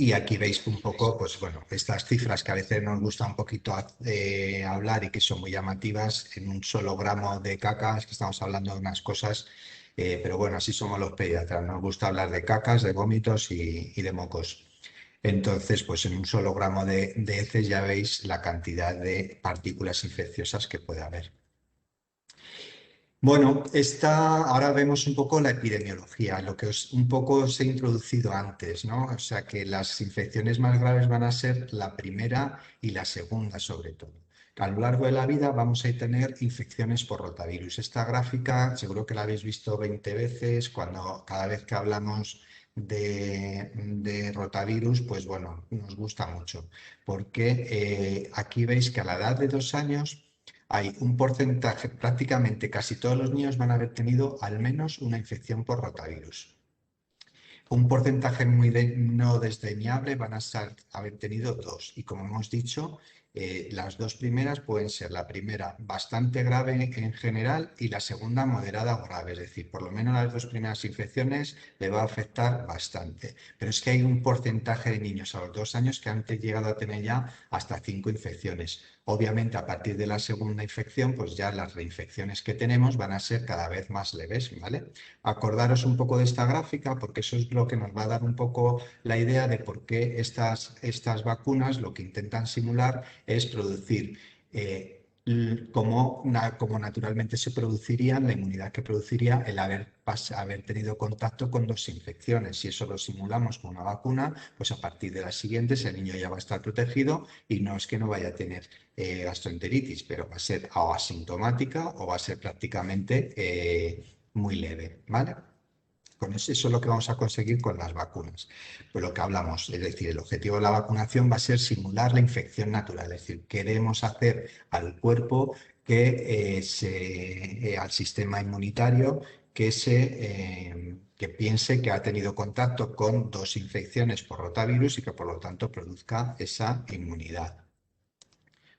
Y aquí veis un poco, pues bueno, estas cifras que a veces nos gusta un poquito hablar y que son muy llamativas en un solo gramo de caca, es que estamos hablando de unas cosas, pero bueno, así somos los pediatras, nos gusta hablar de cacas, de vómitos y de mocos. Entonces, pues en un solo gramo de heces ya veis la cantidad de partículas infecciosas que puede haber. Bueno, ahora vemos un poco la epidemiología, lo que un poco os he introducido antes, ¿no? O sea que las infecciones más graves van a ser la primera y la segunda, sobre todo. A lo largo de la vida vamos a tener infecciones por rotavirus. Esta gráfica seguro que la habéis visto 20 veces, cada vez que hablamos de rotavirus, pues bueno, nos gusta mucho, porque aquí veis que a la edad de 2 años hay un porcentaje, prácticamente casi todos los niños van a haber tenido al menos una infección por rotavirus. Un porcentaje no desdeñable van a haber tenido 2. Y como hemos dicho, las 2 primeras pueden ser la primera bastante grave en general y la segunda moderada o grave. Es decir, por lo menos las 2 primeras infecciones le va a afectar bastante. Pero es que hay un porcentaje de niños a los 2 años que han llegado a tener ya hasta 5 infecciones. Obviamente, a partir de la segunda infección, pues ya las reinfecciones que tenemos van a ser cada vez más leves, ¿vale? Acordaros un poco de esta gráfica porque eso es lo que nos va a dar un poco la idea de por qué estas vacunas lo que intentan simular es producir como naturalmente se produciría, la inmunidad que produciría el haber tenido contacto con 2 infecciones. Si eso lo simulamos con una vacuna, pues a partir de las siguientes el niño ya va a estar protegido y no es que no vaya a tener gastroenteritis, pero va a ser o asintomática o va a ser prácticamente muy leve, ¿vale? Con eso es lo que vamos a conseguir con las vacunas. Pues lo que hablamos, es decir, el objetivo de la vacunación va a ser simular la infección natural, es decir, queremos hacer al cuerpo al sistema inmunitario que piense que ha tenido contacto con 2 infecciones por rotavirus y que por lo tanto produzca esa inmunidad.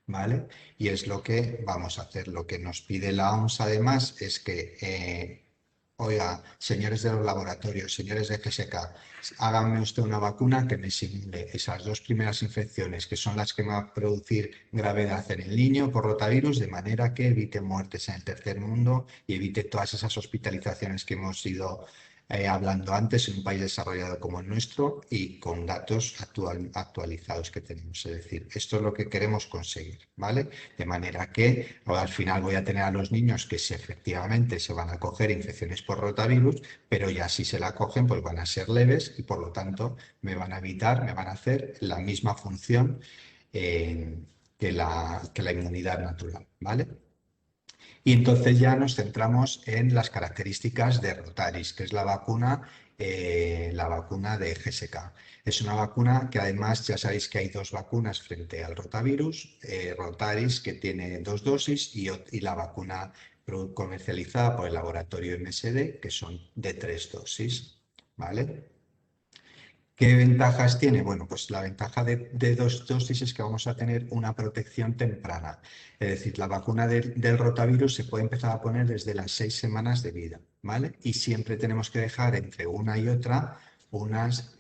¿vale? Y es lo que vamos a hacer. Lo que nos pide la OMS además es que, oiga, señores de los laboratorios, señores de GSK, háganme usted una vacuna que me simule esas dos primeras infecciones, que son las que van a producir gravedad en el niño por rotavirus, de manera que evite muertes en el tercer mundo y evite todas esas hospitalizaciones que hemos ido hablando antes en un país desarrollado como el nuestro y con datos actualizados que tenemos. Es decir, esto es lo que queremos conseguir, ¿vale? De manera que al final voy a tener a los niños que si efectivamente se van a coger infecciones por rotavirus, pero ya si se la cogen, pues van a ser leves y por lo tanto me van a evitar, me van a hacer la misma función que la inmunidad natural, ¿vale? Y entonces ya nos centramos en las características de Rotaris, que es la vacuna de GSK. Es una vacuna que además ya sabéis que hay dos vacunas frente al rotavirus, Rotaris que tiene 2 dosis y la vacuna comercializada por el laboratorio MSD que son de 3 dosis, ¿vale? ¿Qué ventajas tiene? Bueno, pues la ventaja de 2 dosis es que vamos a tener una protección temprana. Es decir, la vacuna del rotavirus se puede empezar a poner desde las 6 semanas de vida, ¿vale? Y siempre tenemos que dejar entre una y otra unas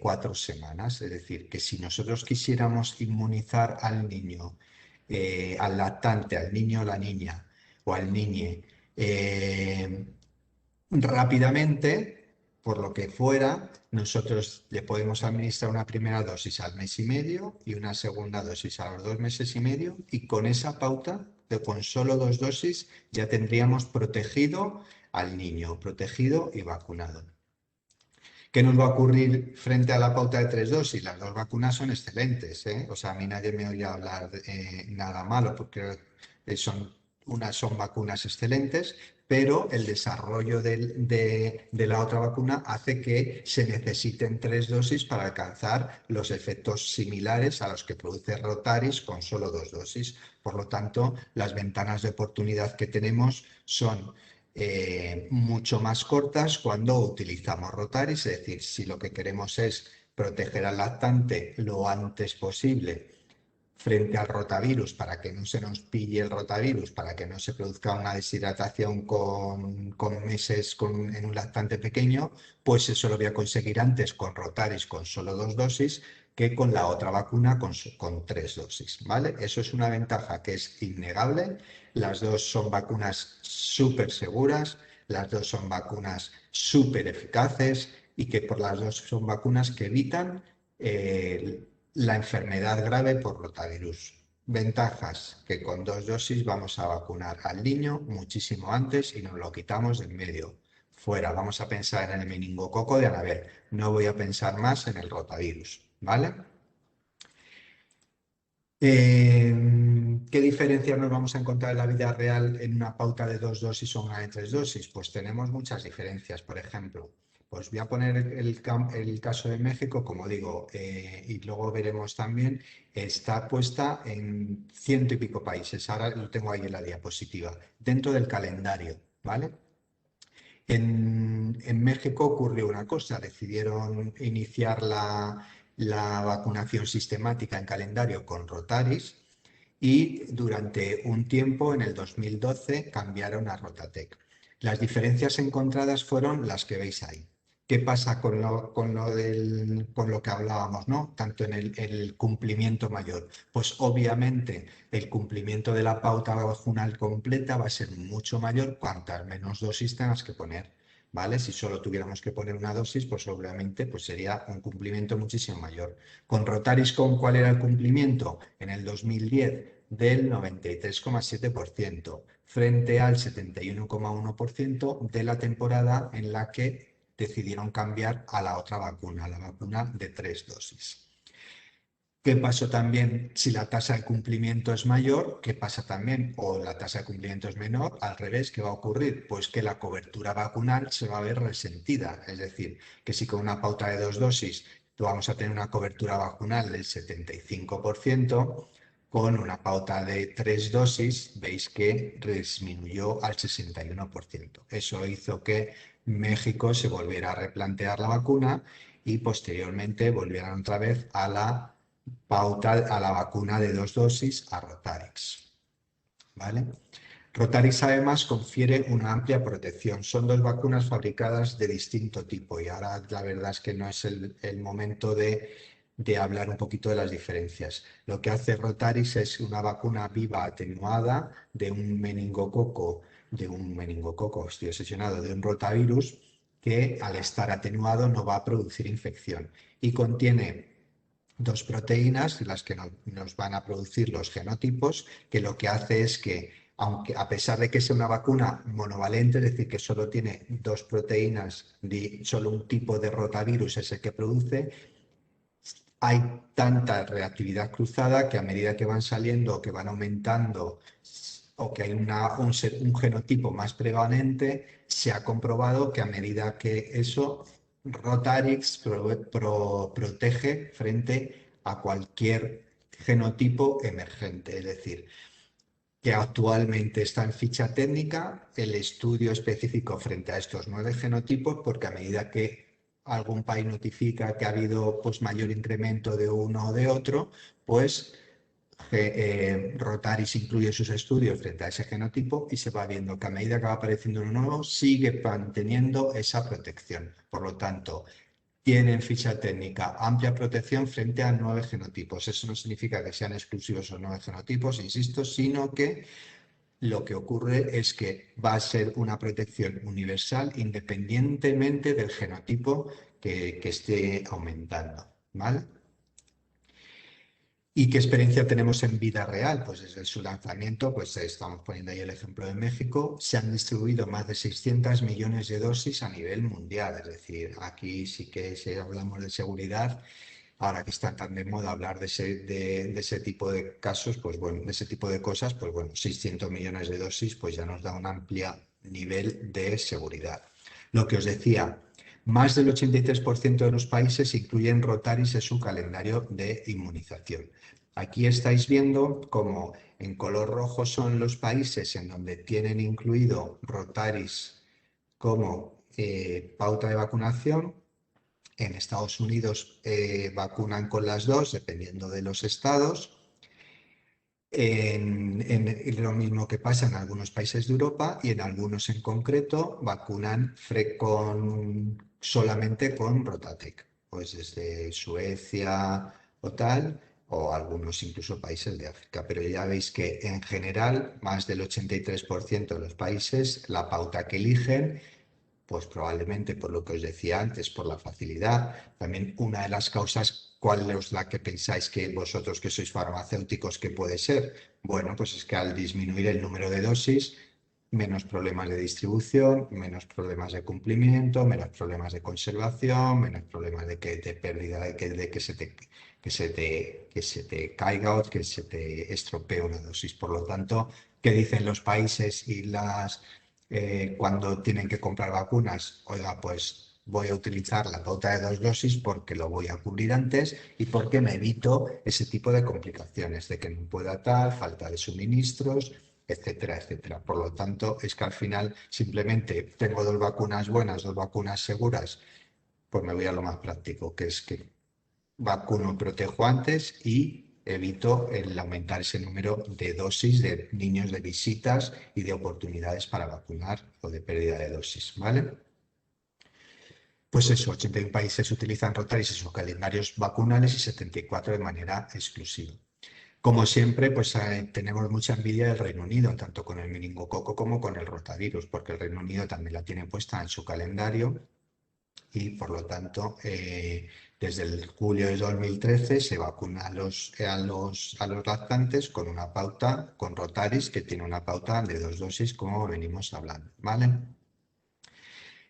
4 semanas. Es decir, que si nosotros quisiéramos inmunizar al niño, al lactante, al niño o la niña, o al niñe, rápidamente, por lo que fuera, nosotros le podemos administrar una primera dosis al mes y medio y una segunda dosis a los 2 meses y medio y con esa pauta, con solo 2 dosis, ya tendríamos protegido al niño, protegido y vacunado. ¿Qué nos va a ocurrir frente a la pauta de 3 dosis? Las dos vacunas son excelentes, ¿eh? O sea, a mí nadie me oye hablar nada malo porque unas son vacunas excelentes, pero el desarrollo de la otra vacuna hace que se necesiten 3 dosis para alcanzar los efectos similares a los que produce Rotaris con solo 2 dosis. Por lo tanto, las ventanas de oportunidad que tenemos son mucho más cortas cuando utilizamos Rotaris, es decir, si lo que queremos es proteger al lactante lo antes posible frente al rotavirus para que no se nos pille el rotavirus, para que no se produzca una deshidratación con meses en un lactante pequeño, pues eso lo voy a conseguir antes con Rotaris con solo 2 dosis que con la otra vacuna con 3 dosis, ¿vale? Eso es una ventaja que es innegable. Las dos son vacunas súper seguras, las dos son vacunas súper eficaces y que por las dos son vacunas que evitan la enfermedad grave por rotavirus. Ventajas, que con 2 dosis vamos a vacunar al niño muchísimo antes y nos lo quitamos de en medio. Fuera, vamos a pensar en el meningococo de Anabel, no voy a pensar más en el rotavirus, ¿vale? ¿Qué diferencias nos vamos a encontrar en la vida real en una pauta de 2 dosis o una de 3 dosis? Pues tenemos muchas diferencias. Por ejemplo, pues voy a poner el caso de México, como digo, y luego veremos también, está puesta en 100 y pico países. Ahora lo tengo ahí en la diapositiva, dentro del calendario, ¿vale? En México ocurrió una cosa, decidieron iniciar la vacunación sistemática en calendario con Rotaris y durante un tiempo, en el 2012, cambiaron a Rotatec. Las diferencias encontradas fueron las que veis ahí. ¿Qué pasa con lo que hablábamos, ¿no? Tanto en el cumplimiento mayor? Pues obviamente el cumplimiento de la pauta vacunal completa va a ser mucho mayor cuantas menos dosis tengas que poner, ¿vale? Si solo tuviéramos que poner una dosis, pues obviamente pues sería un cumplimiento muchísimo mayor. Con Rotaris, ¿cuál era el cumplimiento? En el 2010 del 93,7% frente al 71,1% de la temporada en la que decidieron cambiar a la otra vacuna, la vacuna de 3 dosis. ¿Qué pasó también si la tasa de cumplimiento es mayor? ¿Qué pasa también? O la tasa de cumplimiento es menor, al revés, ¿qué va a ocurrir? Pues que la cobertura vacunal se va a ver resentida. Es decir, que si con una pauta de 2 dosis vamos a tener una cobertura vacunal del 75%, con una pauta de 3 dosis veis que disminuyó al 61%. Eso hizo que México se volviera a replantear la vacuna y posteriormente volvieran otra vez a la pauta a la vacuna de 2 dosis a Rotarix, ¿vale? Rotarix además confiere una amplia protección. Son 2 vacunas fabricadas de distinto tipo y ahora la verdad es que no es el momento de hablar un poquito de las diferencias. Lo que hace Rotarix es una vacuna viva atenuada de un meningococo, estoy obsesionado, de un rotavirus que al estar atenuado no va a producir infección y contiene 2 proteínas, las que nos van a producir los genotipos, que lo que hace es que, aunque a pesar de que sea una vacuna monovalente, es decir, que solo tiene 2 proteínas, solo un tipo de rotavirus es el que produce, hay tanta reactividad cruzada que a medida que van saliendo o que van aumentando o que hay un genotipo más prevalente, se ha comprobado que a medida que eso, Rotarix protege frente a cualquier genotipo emergente. Es decir, que actualmente está en ficha técnica el estudio específico frente a estos 9 genotipos, porque a medida que algún país notifica que ha habido pues, mayor incremento de uno o de otro, pues Rotarix incluye sus estudios frente a ese genotipo y se va viendo que a medida que va apareciendo uno nuevo, sigue manteniendo esa protección. Por lo tanto, tienen ficha técnica amplia protección frente a 9 genotipos. Eso no significa que sean exclusivos los 9 genotipos, insisto, sino que lo que ocurre es que va a ser una protección universal independientemente del genotipo que esté aumentando, ¿vale? ¿Y qué experiencia tenemos en vida real? Pues desde su lanzamiento, pues estamos poniendo ahí el ejemplo de México, se han distribuido más de 600 millones de dosis a nivel mundial. Es decir, aquí sí que si hablamos de seguridad, ahora que está tan de moda hablar de ese tipo de casos, pues bueno, de ese tipo de cosas, pues bueno, 600 millones de dosis pues ya nos da un amplio nivel de seguridad. Lo que os decía, más del 83% de los países incluyen Rotarix en su calendario de inmunización. Aquí estáis viendo cómo en color rojo son los países en donde tienen incluido Rotarix como pauta de vacunación. En Estados Unidos vacunan con las 2, dependiendo de los estados. Lo mismo que pasa en algunos países de Europa y en algunos en concreto vacunan solamente con Rotatec, pues desde Suecia o tal, o algunos incluso países de África. Pero ya veis que en general más del 83% de los países la pauta que eligen, pues probablemente por lo que os decía antes, por la facilidad. También una de las causas, ¿cuál es la que pensáis que vosotros que sois farmacéuticos que puede ser? Bueno, pues es que al disminuir el número de dosis, menos problemas de distribución, menos problemas de cumplimiento, menos problemas de conservación, menos problemas de pérdida, de que se te caiga o que se te estropee una dosis. Por lo tanto, ¿qué dicen los países y cuando tienen que comprar vacunas? Oiga, pues voy a utilizar la pauta de 2 dosis porque lo voy a cubrir antes y porque me evito ese tipo de complicaciones, de que no pueda tal, falta de suministros, etcétera, etcétera. Por lo tanto, es que al final simplemente tengo 2 vacunas buenas, 2 vacunas seguras, pues me voy a lo más práctico, que es que vacuno, protejo antes y evito el aumentar ese número de dosis de niños de visitas y de oportunidades para vacunar o de pérdida de dosis, ¿vale? Pues eso, 81 países utilizan Rotarix en sus calendarios vacunales y 74 de manera exclusiva. Como siempre, pues tenemos mucha envidia del Reino Unido, tanto con el meningococo como con el rotavirus, porque el Reino Unido también la tiene puesta en su calendario y por lo tanto desde el julio de 2013 se vacuna a los lactantes con una pauta, con Rotarix, que tiene una pauta de 2 dosis como venimos hablando, ¿vale?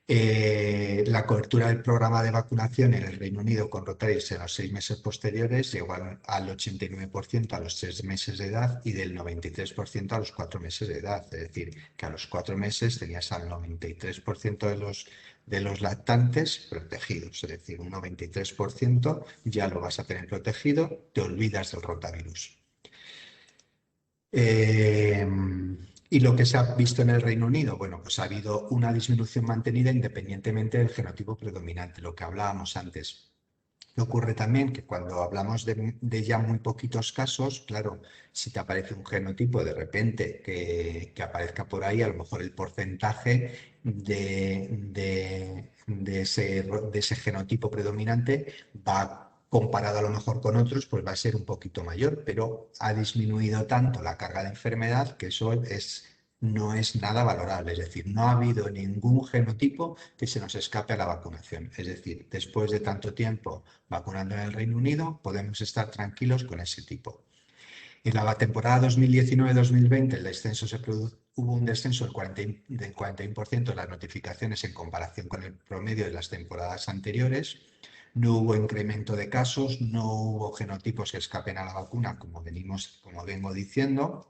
La cobertura del programa de vacunación en el Reino Unido con Rotarix en los 6 meses posteriores llegó al 89% a los 3 meses de edad y del 93% a los 4 meses de edad. Es decir, que a los 4 meses tenías al 93% de los lactantes protegidos. Es decir, un 93% ya lo vas a tener protegido, te olvidas del rotavirus. ¿Y lo que se ha visto en el Reino Unido? Bueno, pues ha habido una disminución mantenida independientemente del genotipo predominante, lo que hablábamos antes. ¿Qué ocurre también? Que cuando hablamos de ya muy poquitos casos, claro, si te aparece un genotipo de repente que aparezca por ahí, a lo mejor el porcentaje de ese genotipo predominante va comparado a lo mejor con otros, pues va a ser un poquito mayor, pero ha disminuido tanto la carga de enfermedad que eso no es nada valorable. Es decir, no ha habido ningún genotipo que se nos escape a la vacunación. Es decir, después de tanto tiempo vacunando en el Reino Unido, podemos estar tranquilos con ese tipo. En la temporada 2019-2020 hubo un descenso del 41% de las notificaciones en comparación con el promedio de las temporadas anteriores. No hubo incremento de casos, no hubo genotipos que escapen a la vacuna, como vengo diciendo.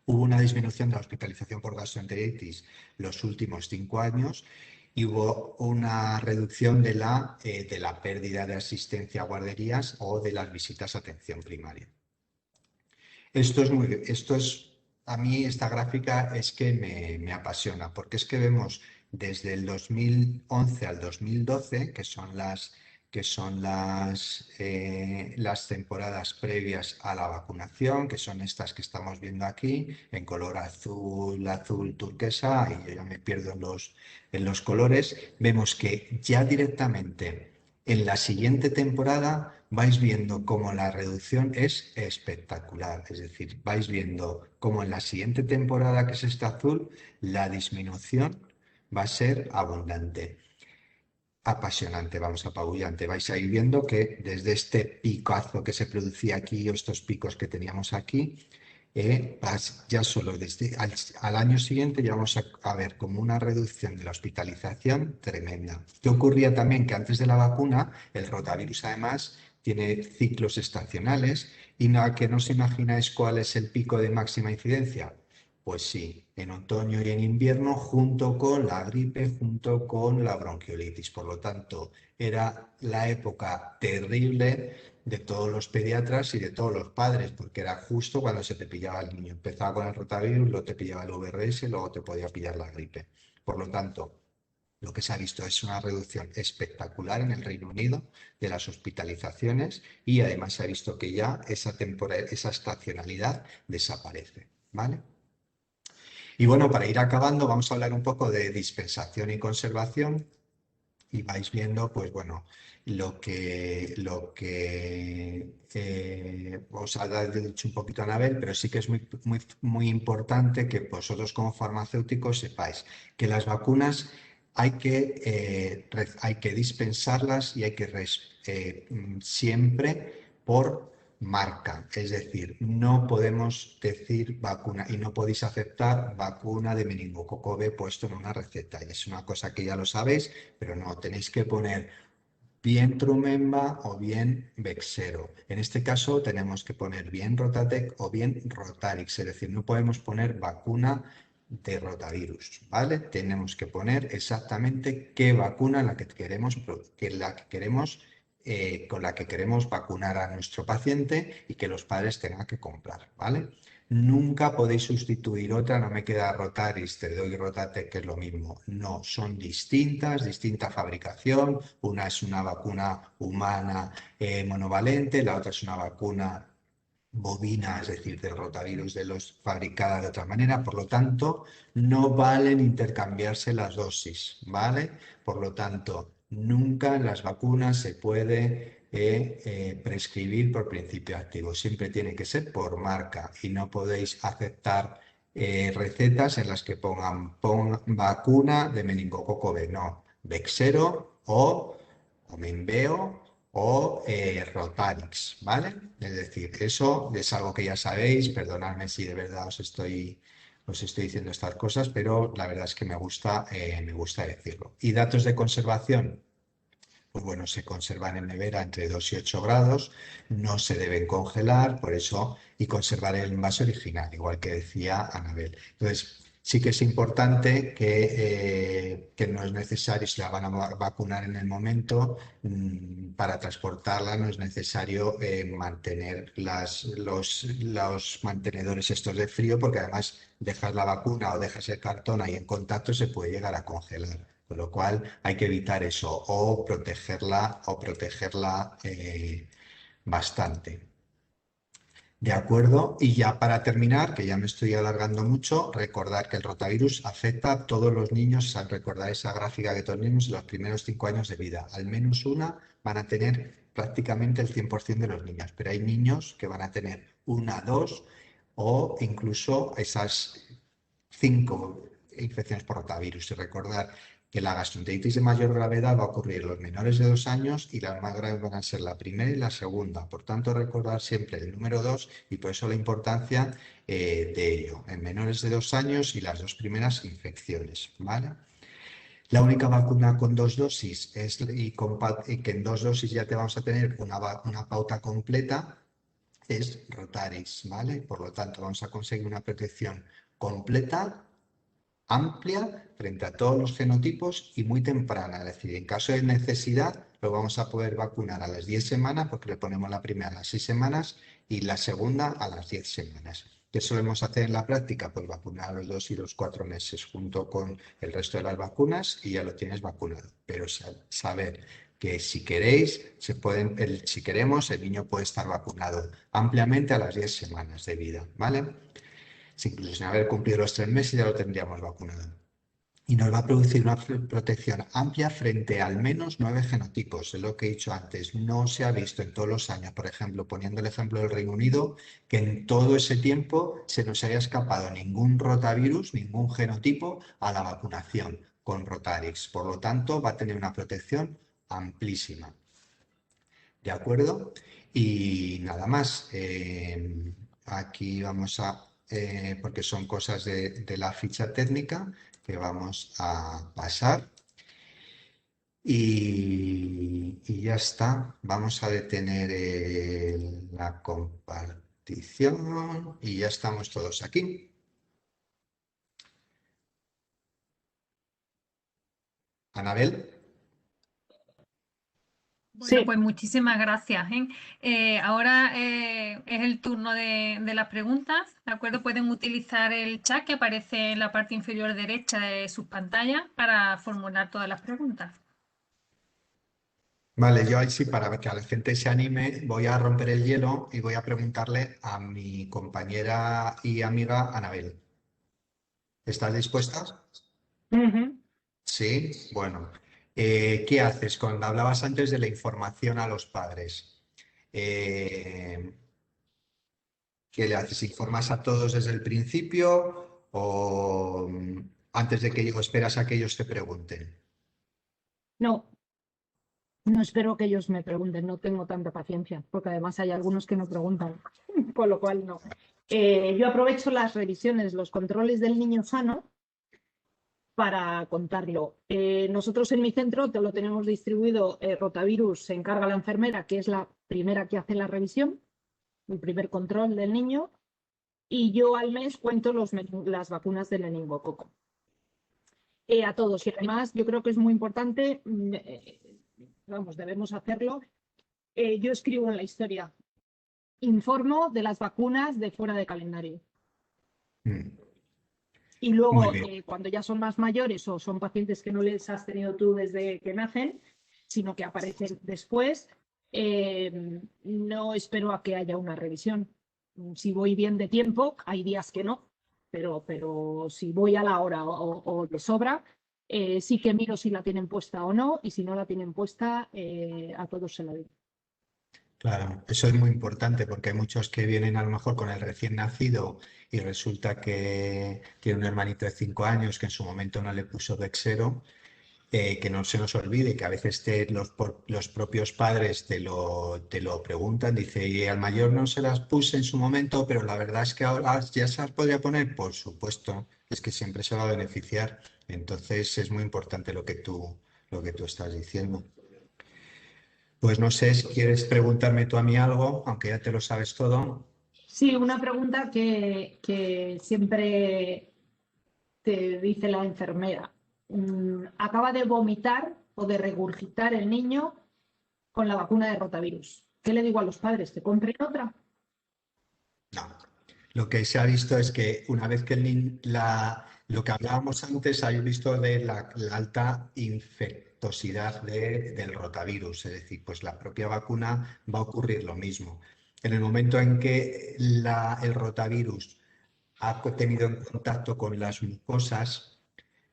Hubo una disminución de la hospitalización por gastroenteritis los últimos 5 años y hubo una reducción de la pérdida de asistencia a guarderías o de las visitas a atención primaria. A mí esta gráfica es que me apasiona, porque es que vemos desde el 2011 al 2012, que son las temporadas previas a la vacunación, que son estas que estamos viendo aquí, en color azul, azul turquesa, y yo ya me pierdo en los colores, vemos que ya directamente en la siguiente temporada vais viendo cómo la reducción es espectacular, es decir, vais viendo cómo en la siguiente temporada, que es esta azul, la disminución va a ser abundante. Apasionante, vamos, apabullante. Vais a ir viendo que desde este picazo que se producía aquí, o estos picos que teníamos aquí, ya solo desde al año siguiente ya vamos a ver como una reducción de la hospitalización tremenda. ¿Qué ocurría también? Que antes de la vacuna, el rotavirus además tiene ciclos estacionales y que no os imagináis cuál es el pico de máxima incidencia. Pues sí, en otoño y en invierno, junto con la gripe, junto con la bronquiolitis. Por lo tanto, era la época terrible de todos los pediatras y de todos los padres, porque era justo cuando se te pillaba el niño. Empezaba con el rotavirus, luego te pillaba el VRS, luego te podía pillar la gripe. Por lo tanto, lo que se ha visto es una reducción espectacular en el Reino Unido de las hospitalizaciones y además se ha visto que ya esa estacionalidad desaparece, ¿vale? Y bueno, para ir acabando, vamos a hablar un poco de dispensación y conservación y vais viendo, pues bueno, lo que os ha dicho un poquito Anabel, pero sí que es muy importante que vosotros como farmacéuticos sepáis que las vacunas hay que dispensarlas y hay que siempre por marca, es decir, no podemos decir vacuna y no podéis aceptar vacuna de meningococo B puesto en una receta. Y es una cosa que ya lo sabéis, pero no, tenéis que poner bien Trumemba o bien Bexero. En este caso tenemos que poner bien Rotatec o bien Rotarix, es decir, no podemos poner vacuna de rotavirus, ¿vale? Tenemos que poner exactamente qué vacuna con la que queremos vacunar a nuestro paciente y que los padres tengan que comprar, ¿vale? Nunca podéis sustituir otra, no me queda Rotarix, te doy Rotatec, que es lo mismo. No, son distinta fabricación. Una es una vacuna humana monovalente, la otra es una vacuna bovina, es decir, del rotavirus fabricada de otra manera. Por lo tanto, no valen intercambiarse las dosis, ¿vale? Por lo tanto, nunca en las vacunas se puede prescribir por principio activo. Siempre tiene que ser por marca y no podéis aceptar recetas en las que pongan vacuna de meningococo B. No, Bexero o Menveo o Rotarix, ¿vale? Es decir, eso es algo que ya sabéis, perdonadme si de verdad os estoy diciendo estas cosas, pero la verdad es que me gusta decirlo. ¿Y datos de conservación? Pues bueno, se conservan en nevera entre 2 y 8 grados, no se deben congelar, por eso, y conservar el envase original, igual que decía Anabel. Entonces, sí que es importante que no es necesario, si la van a vacunar en el momento, para transportarla no es necesario mantener los mantenedores estos de frío, porque además dejas la vacuna o dejas el cartón ahí en contacto, se puede llegar a congelar. Con lo cual hay que evitar eso o protegerla bastante. ¿De acuerdo? Y ya para terminar, que ya me estoy alargando mucho, recordar que el rotavirus afecta a todos los niños, al recordar esa gráfica que tenemos en los primeros 5 años de vida. Al menos una van a tener prácticamente el 100% de los niños, pero hay niños que van a tener una, dos o incluso esas 5 infecciones por rotavirus. Y recordar que la gastroenteritis de mayor gravedad va a ocurrir en los menores de 2 años y las más graves van a ser la primera y la segunda. Por tanto, recordar siempre el número 2 y por eso la importancia de ello, en menores de 2 años y las 2 primeras infecciones, ¿vale? La única vacuna con 2 dosis y que en 2 dosis ya te vamos a tener una pauta completa es Rotaris, ¿vale? Por lo tanto, vamos a conseguir una protección completa, amplia, frente a todos los genotipos y muy temprana. Es decir, en caso de necesidad, lo vamos a poder vacunar a las 10 semanas, porque le ponemos la primera a las 6 semanas y la segunda a las 10 semanas. ¿Qué solemos hacer en la práctica? Pues vacunar a los 2 y los 4 meses junto con el resto de las vacunas y ya lo tienes vacunado. Pero saber que si queréis, si queremos, el niño puede estar vacunado ampliamente a las 10 semanas de vida, ¿vale? Incluso sin haber cumplido los 3 meses ya lo tendríamos vacunado. Y nos va a producir una protección amplia frente a al menos 9 genotipos. Es lo que he dicho antes. No se ha visto en todos los años, por ejemplo, poniendo el ejemplo del Reino Unido, que en todo ese tiempo se nos haya escapado ningún rotavirus, ningún genotipo a la vacunación con Rotarix. Por lo tanto, va a tener una protección amplísima. ¿De acuerdo? Y nada más. Aquí vamos a, porque son cosas de la ficha técnica que vamos a pasar. Y ya está. Vamos a detener la compartición y ya estamos todos aquí. Anabel. Bueno, Sí. pues muchísimas gracias, ¿eh? Ahora es el turno de las preguntas, ¿de acuerdo? Pueden utilizar el chat que aparece en la parte inferior derecha de sus pantallas para formular todas las preguntas. Vale, yo ahí sí, para que la gente se anime, voy a romper el hielo y voy a preguntarle a mi compañera y amiga Anabel. ¿Estás dispuesta? Ujú. Sí, bueno. ¿Qué haces? Cuando hablabas antes de la información a los padres, eh, ¿qué le haces? ¿Informas a todos desde el principio o antes de que esperas a que ellos te pregunten? No, no espero que ellos me pregunten, no tengo tanta paciencia, porque además hay algunos que no preguntan, con lo cual no. Yo aprovecho las revisiones, los controles del niño sano para contarlo. Nosotros en mi centro te lo tenemos distribuido, rotavirus se encarga la enfermera, que es la primera que hace la revisión, el primer control del niño, y yo al mes cuento las vacunas del meningococo. A todos. Y además yo creo que es muy importante, vamos, debemos hacerlo. Yo escribo en la historia, informo de las vacunas de fuera de calendario. Mm, Y Muy luego, bien. cuando ya son más mayores o son pacientes que no les has tenido tú desde que nacen, sino que aparecen después, no espero a que haya una revisión. Si voy bien de tiempo, hay días que no, pero si voy a la hora o de sobra, sí que miro si la tienen puesta o no, y si no la tienen puesta, a todos se la digo. Claro, eso es muy importante porque hay muchos que vienen a lo mejor con el recién nacido y resulta que tiene un hermanito de 5 años que en su momento no le puso Bexero, que no se nos olvide que a veces los propios padres te lo preguntan, dice, y al mayor no se las puse en su momento, pero la verdad es que ahora ya se las podría poner, por supuesto, es que siempre se va a beneficiar, entonces es muy importante lo que tú estás diciendo. Pues no sé si quieres preguntarme tú a mí algo, aunque ya te lo sabes todo. Sí, una pregunta que siempre te dice la enfermera. Acaba de vomitar o de regurgitar el niño con la vacuna de rotavirus. ¿Qué le digo a los padres? ¿Que compren otra? No. Lo que se ha visto es que una vez que lo que hablábamos antes, habéis visto de la alta infectosidad del rotavirus, es decir, pues la propia vacuna va a ocurrir lo mismo. En el momento en que el rotavirus ha tenido en contacto con las mucosas,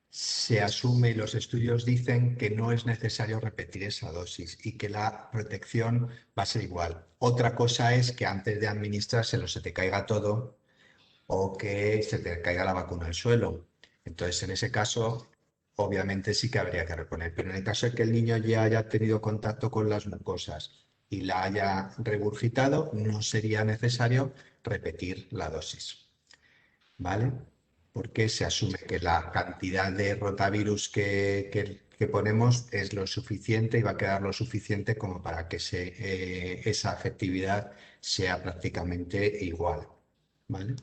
se asume y los estudios dicen que no es necesario repetir esa dosis y que la protección va a ser igual. Otra cosa es que antes de administrárselo se te caiga todo o que se te caiga la vacuna al suelo. Entonces, en ese caso, obviamente sí que habría que reponer. Pero en el caso de que el niño ya haya tenido contacto con las mucosas y la haya regurgitado, no sería necesario repetir la dosis. ¿Vale? Porque se asume que la cantidad de rotavirus que ponemos es lo suficiente y va a quedar lo suficiente como para que esa efectividad sea prácticamente igual. ¿Vale?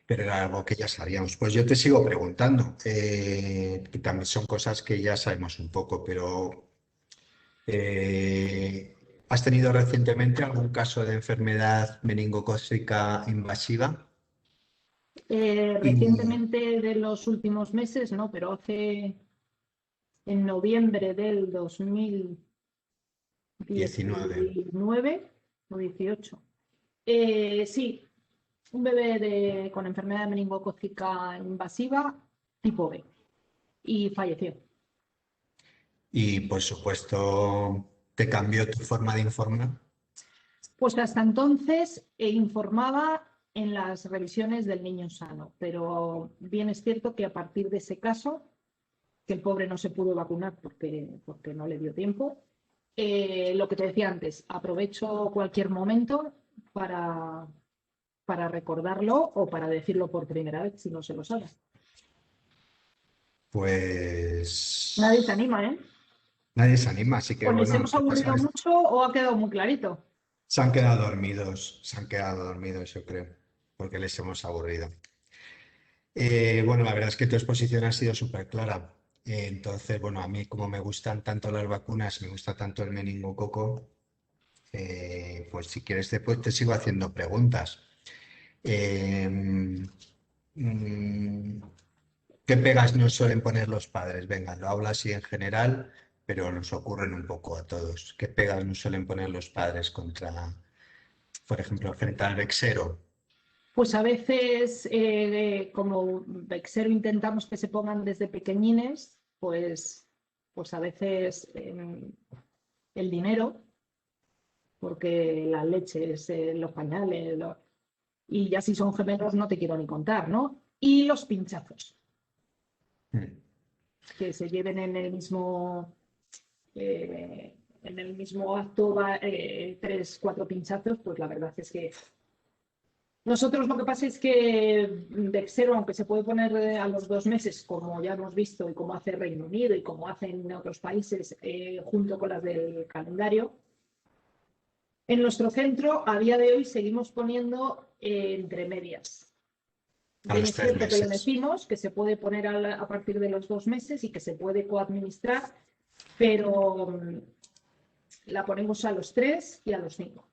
Pero era algo que ya sabíamos. Pues yo te sigo preguntando, que también son cosas que ya sabemos un poco, pero ¿has tenido recientemente algún caso de enfermedad meningocócica invasiva? Y Recientemente de los últimos meses, no, pero en noviembre del 19. 2019 o 18. Sí, un bebé con enfermedad meningocócica invasiva tipo B y falleció. Y por supuesto, te cambió tu forma de informar. Pues hasta entonces informaba en las revisiones del niño sano, pero bien es cierto que a partir de ese caso, que el pobre no se pudo vacunar porque no le dio tiempo, lo que te decía antes, aprovecho cualquier momento para, para recordarlo o para decirlo por primera vez si no se lo sabe. Pues Nadie se anima, ¿eh? nadie se anima, así que O les bueno, hemos aburrido mucho o ha quedado muy clarito. se han quedado dormidos, yo creo, porque les hemos aburrido. Bueno, la verdad es que tu exposición ha sido súper clara. Entonces, bueno, a mí como me gustan tanto las vacunas, me gusta tanto el meningococo, pues si quieres después te sigo haciendo preguntas. Eh, mm, ¿Qué pegas nos suelen poner los padres? Venga, lo hablo así en general, pero nos ocurren un poco a todos. ¿Qué pegas nos suelen poner los padres contra, por ejemplo, frente al vexero? Pues a veces, como Bexero intentamos que se pongan desde pequeñines, pues a veces el dinero, porque la leche es los pañales, y ya si son gemelos no te quiero ni contar, ¿no? Y los pinchazos, Mm. que se lleven en el mismo acto 3, 4 pinchazos, pues la verdad es que nosotros lo que pasa es que Bexero, aunque se puede poner a los 2 meses, como ya hemos visto, y como hace Reino Unido y como hacen en otros países, junto con las del calendario, en nuestro centro a día de hoy seguimos poniendo entre medias. A Bien los es tres cierto que lo meses. decimos, que se puede poner a partir de los 2 meses y que se puede coadministrar, pero la ponemos a los 3 y a los 5.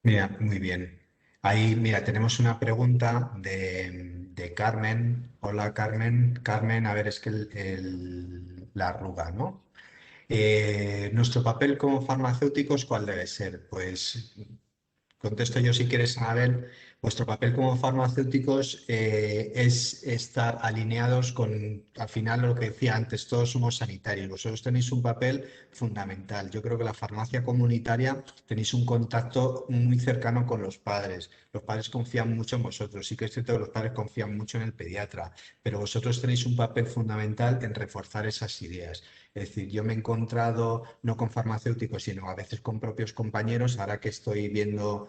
Mira, muy bien. Ahí, mira, tenemos una pregunta de Carmen. Hola, Carmen. Carmen, a ver, es que la arruga, ¿no? Nuestro papel como farmacéuticos, ¿cuál debe ser? Pues contesto yo si quieres, Anabel. Vuestro papel como farmacéuticos es estar alineados con, al final, lo que decía antes, todos somos sanitarios. Vosotros tenéis un papel fundamental. Yo creo que la farmacia comunitaria tenéis un contacto muy cercano con los padres. Los padres confían mucho en vosotros. Sí que es cierto que los padres confían mucho en el pediatra, pero vosotros tenéis un papel fundamental en reforzar esas ideas. Es decir, yo me he encontrado no con farmacéuticos, sino a veces con propios compañeros, ahora que estoy viendo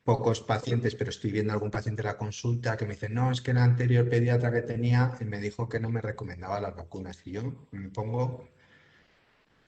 pocos pacientes, pero estoy viendo algún paciente en la consulta que me dice, no, es que el anterior pediatra que tenía me dijo que no me recomendaba las vacunas. Y yo me pongo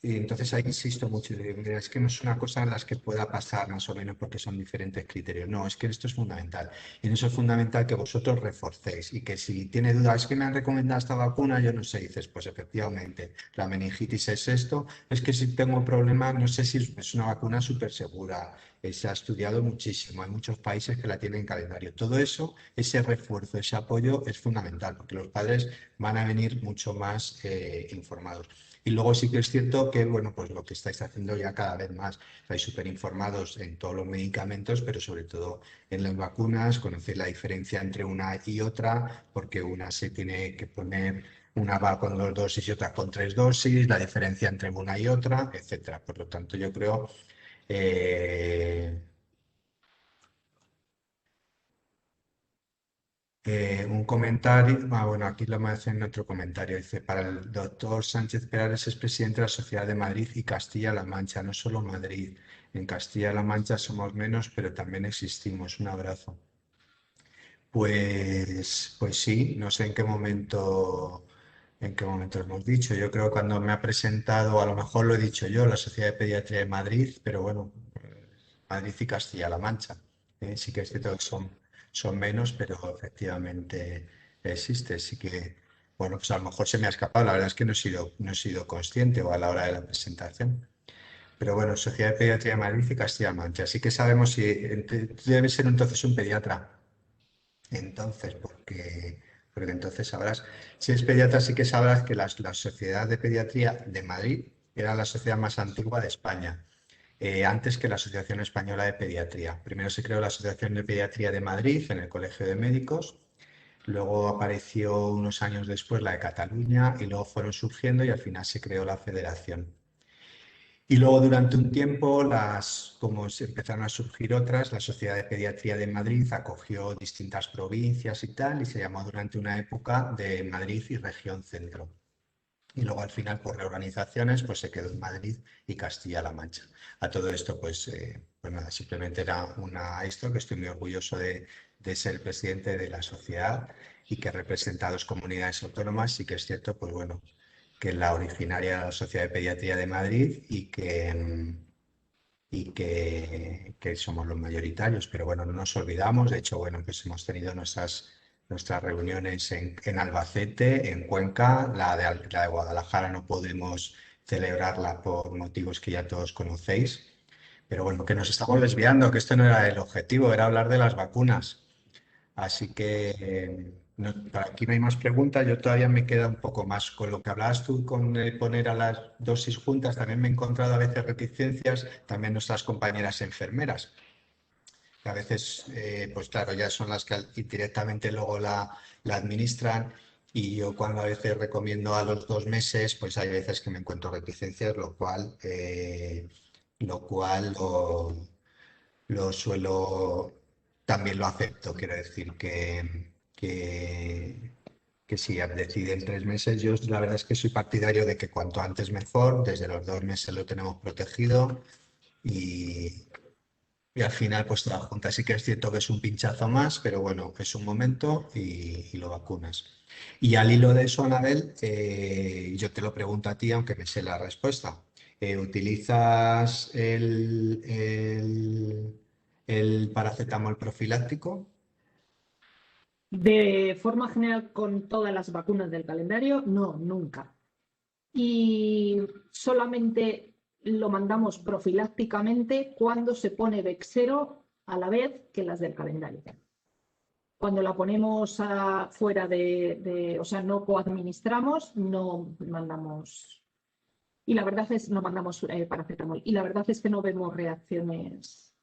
Y entonces ahí insisto mucho, digo, mira, es que no es una cosa en las que pueda pasar más o menos porque son diferentes criterios. No, es que esto es fundamental. Y en eso es fundamental que vosotros reforcéis y que si tiene dudas, es que me han recomendado esta vacuna, yo no sé, dices, pues efectivamente, la meningitis es esto, es que si tengo problemas, no sé si es una vacuna súper segura, se ha estudiado muchísimo, hay muchos países que la tienen en calendario. Todo eso, ese refuerzo, ese apoyo es fundamental porque los padres van a venir mucho más informados. Y luego sí que es cierto que, bueno, pues lo que estáis haciendo ya cada vez más, estáis súper informados en todos los medicamentos, pero sobre todo en las vacunas, conocéis la diferencia entre una y otra, porque una se tiene que poner, una va con 2 dosis y otra con 3 dosis, la diferencia entre una y otra, etcétera. Por lo tanto, yo creo eh, un comentario, bueno, aquí lo me hacen otro comentario, dice, para el doctor Sánchez Perales es presidente de la Sociedad de Madrid y Castilla-La Mancha, no solo Madrid. En Castilla-La Mancha somos menos, pero también existimos. Un abrazo. Pues sí, no sé en qué momento lo hemos dicho. Yo creo que cuando me ha presentado, a lo mejor lo he dicho yo, la Sociedad de Pediatría de Madrid, pero bueno, Madrid y Castilla-La Mancha. Sí que es cierto que son menos, pero efectivamente existe. Sí que, bueno, pues a lo mejor se me ha escapado. La verdad es que no he sido consciente o a la hora de la presentación. Pero bueno, Sociedad de Pediatría de Madrid y Castilla-La Mancha. Así que sabemos si tú debes ser entonces un pediatra. Entonces, porque entonces sabrás, si es pediatra, sí que sabrás que la Sociedad de Pediatría de Madrid era la sociedad más antigua de España, antes que la Asociación Española de Pediatría. Primero se creó la Asociación de Pediatría de Madrid en el Colegio de Médicos, luego apareció unos años después la de Cataluña y luego fueron surgiendo y al final se creó la Federación. Y luego durante un tiempo, como se empezaron a surgir otras, la Sociedad de Pediatría de Madrid acogió distintas provincias y tal, y se llamó durante una época de Madrid y Región Centro. Y luego al final, por reorganizaciones, pues se quedó en Madrid y Castilla-La Mancha. A todo esto, pues nada, simplemente era esto, que estoy muy orgulloso de ser presidente de la sociedad y que representa a 2 comunidades autónomas. Y que es cierto, pues bueno, que es la originaria de la Sociedad de Pediatría de Madrid y que somos los mayoritarios, pero bueno, no nos olvidamos. De hecho, bueno, pues hemos tenido nuestras reuniones en Albacete, en Cuenca. La de Guadalajara no podemos celebrarla por motivos que ya todos conocéis, pero bueno, que nos estamos desviando, que esto no era el objetivo, era hablar de las vacunas. Así que para aquí no hay más preguntas. Yo todavía me queda un poco más con lo que hablabas tú, con poner a las dosis juntas. También me he encontrado a veces reticencias, también nuestras compañeras enfermeras, que a veces, pues claro, ya son las que directamente luego la administran. Y yo cuando a veces recomiendo a los 2 meses, pues hay veces que me encuentro reticencias, lo cual lo suelo, también lo acepto, quiero decir que si deciden 3 meses, yo la verdad es que soy partidario de que cuanto antes mejor, desde los 2 meses lo tenemos protegido y, y al final pues te la junta. Sí que es cierto que es un pinchazo más, pero bueno, es un momento y lo vacunas. Y al hilo de eso, Anabel, yo te lo pregunto a ti, aunque me sé la respuesta. ¿Utilizas el paracetamol profiláctico? De forma general, con todas las vacunas del calendario, no, nunca. Y solamente lo mandamos profilácticamente cuando se pone Bexsero a la vez que las del calendario. Cuando la ponemos fuera o sea, no coadministramos, no mandamos. Y la verdad es, no mandamos paracetamol. Y la verdad es que no vemos reacciones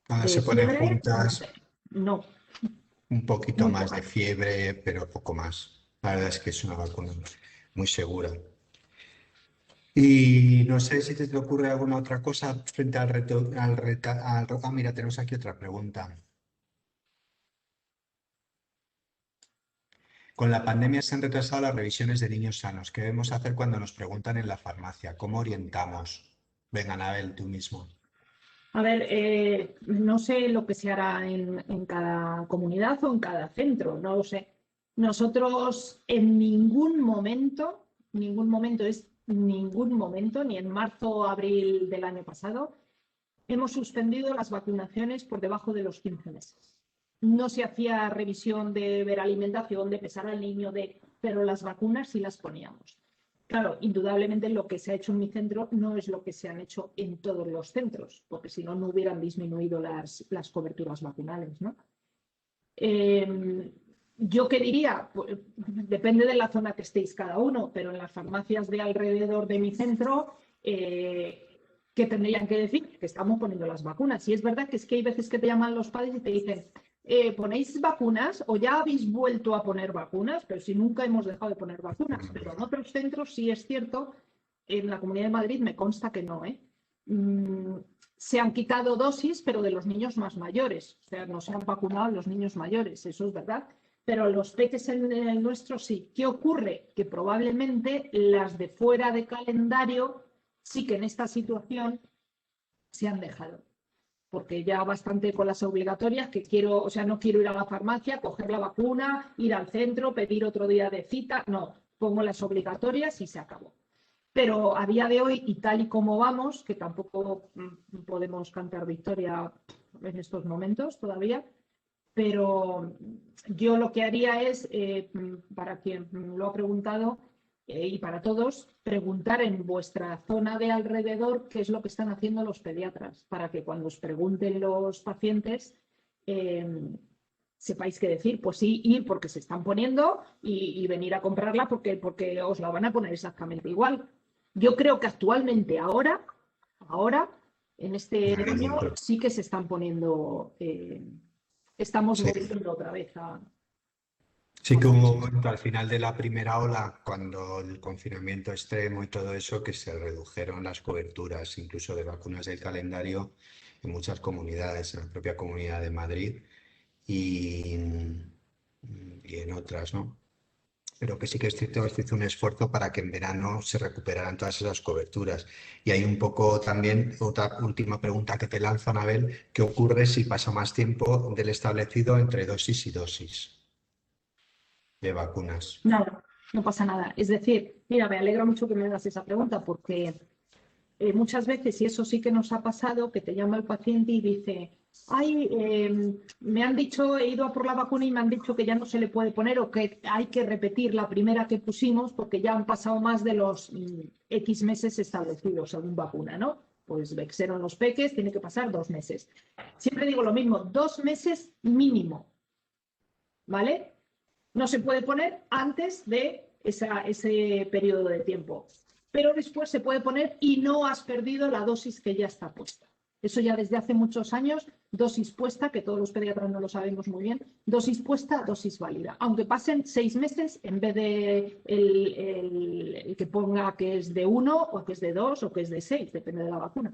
Ahora de se ponen fiebre. juntas, No, un poquito muy más de pocas. fiebre, pero poco más. La verdad es que es una vacuna muy segura. Y no sé si te ocurre alguna otra cosa frente al reto, mira, tenemos aquí otra pregunta. Con la pandemia se han retrasado las revisiones de niños sanos. ¿Qué debemos hacer cuando nos preguntan en la farmacia? ¿Cómo orientamos? Venga, Anabel, tú mismo. A ver, no sé lo que se hará en cada comunidad o en cada centro, no lo sé. Nosotros en ningún momento ningún momento, ni en marzo o abril del año pasado, hemos suspendido las vacunaciones por debajo de los 15 meses. No se hacía revisión de ver alimentación, de pesar al niño, pero las vacunas sí las poníamos. Claro, indudablemente lo que se ha hecho en mi centro no es lo que se han hecho en todos los centros, porque si no, no hubieran disminuido las coberturas vacunales, ¿no? Yo qué diría, pues, depende de la zona que estéis cada uno, pero en las farmacias de alrededor de mi centro, ¿qué tendrían que decir? Que estamos poniendo las vacunas. Y es verdad que es que hay veces que te llaman los padres y te dicen, ¿ponéis vacunas o ya habéis vuelto a poner vacunas? Pero si nunca hemos dejado de poner vacunas. Pero en otros centros sí es cierto, en la Comunidad de Madrid me consta que no, se han quitado dosis, pero de los niños más mayores. O sea, no se han vacunado a los niños mayores, eso es verdad. Pero los peques en el nuestro sí. ¿Qué ocurre? Que probablemente las de fuera de calendario sí que en esta situación se han dejado. Porque ya bastante con las obligatorias, que no quiero ir a la farmacia, coger la vacuna, ir al centro, pedir otro día de cita. No, pongo las obligatorias y se acabó. Pero a día de hoy, y tal y como vamos, que tampoco podemos cantar victoria en estos momentos todavía, pero yo lo que haría es, para quien lo ha preguntado y para todos, preguntar en vuestra zona de alrededor qué es lo que están haciendo los pediatras, para que cuando os pregunten los pacientes sepáis qué decir. Pues sí, ir porque se están poniendo y venir a comprarla porque os la van a poner exactamente igual. Yo creo que actualmente, ahora, en este año, sí que se están poniendo... Estamos volviendo otra vez a... Sí que hubo un momento al final de la primera ola, cuando el confinamiento extremo y todo eso, que se redujeron las coberturas, incluso de vacunas del calendario, en muchas comunidades, en la propia Comunidad de Madrid y en otras, ¿no? Pero que sí que es cierto que se hizo un esfuerzo para que en verano se recuperaran todas esas coberturas. Y hay un poco también otra última pregunta que te lanzo, Anabel: ¿qué ocurre si pasa más tiempo del establecido entre dosis y dosis de vacunas? Nada, no pasa nada. Es decir, mira, me alegra mucho que me hagas esa pregunta porque muchas veces, y eso sí que nos ha pasado, que te llama el paciente y dice, ay, me han dicho, he ido a por la vacuna y me han dicho que ya no se le puede poner o que hay que repetir la primera que pusimos porque ya han pasado más de los X meses establecidos según vacuna, ¿no? Pues Bexero en los peques tiene que pasar 2 meses. Siempre digo lo mismo, 2 meses mínimo, ¿vale? No se puede poner antes de ese periodo de tiempo, pero después se puede poner y no has perdido la dosis que ya está puesta. Eso ya desde hace muchos años, dosis puesta, que todos los pediatras no lo sabemos muy bien, dosis puesta, dosis válida. Aunque pasen 6 meses, en vez de el que ponga que es de 1 o que es de 2 o que es de 6, depende de la vacuna.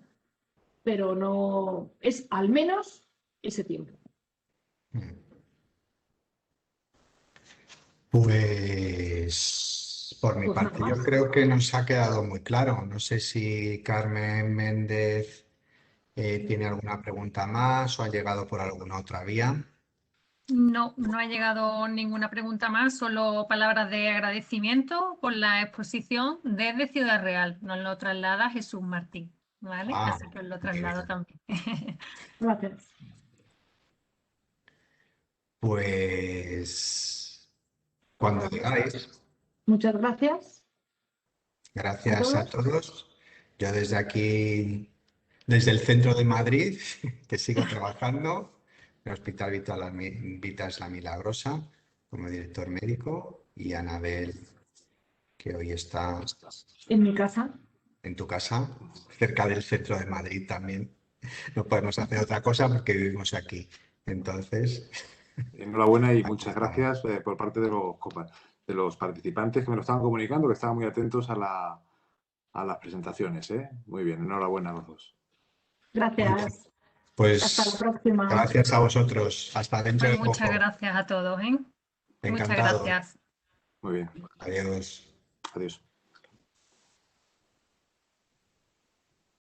Pero no, es al menos ese tiempo. Pues por mi parte, yo creo que nos ha quedado muy claro. No sé si Carmen Méndez tiene alguna pregunta más o ha llegado por alguna otra vía. No, no ha llegado ninguna pregunta más, solo palabras de agradecimiento por la exposición desde Ciudad Real. Nos lo traslada Jesús Martín, ¿vale? Así que os lo traslado también. Gracias. Pues cuando digáis. Muchas gracias. Gracias a todos. Yo desde aquí, desde el centro de Madrid, que sigo trabajando, en el Hospital Vitas La Milagrosa, como director médico, y Anabel, que hoy está en mi casa. En tu casa, cerca del centro de Madrid también. No podemos hacer otra cosa porque vivimos aquí. Entonces... Enhorabuena y muchas gracias por parte de los participantes que me lo estaban comunicando, que estaban muy atentos a las presentaciones. Muy bien, enhorabuena a los dos. Gracias. Pues hasta la próxima. Gracias a vosotros. Hasta dentro de poco. Muchas gracias a todos. Encantado. Muchas gracias. Muy bien. Adiós. Adiós.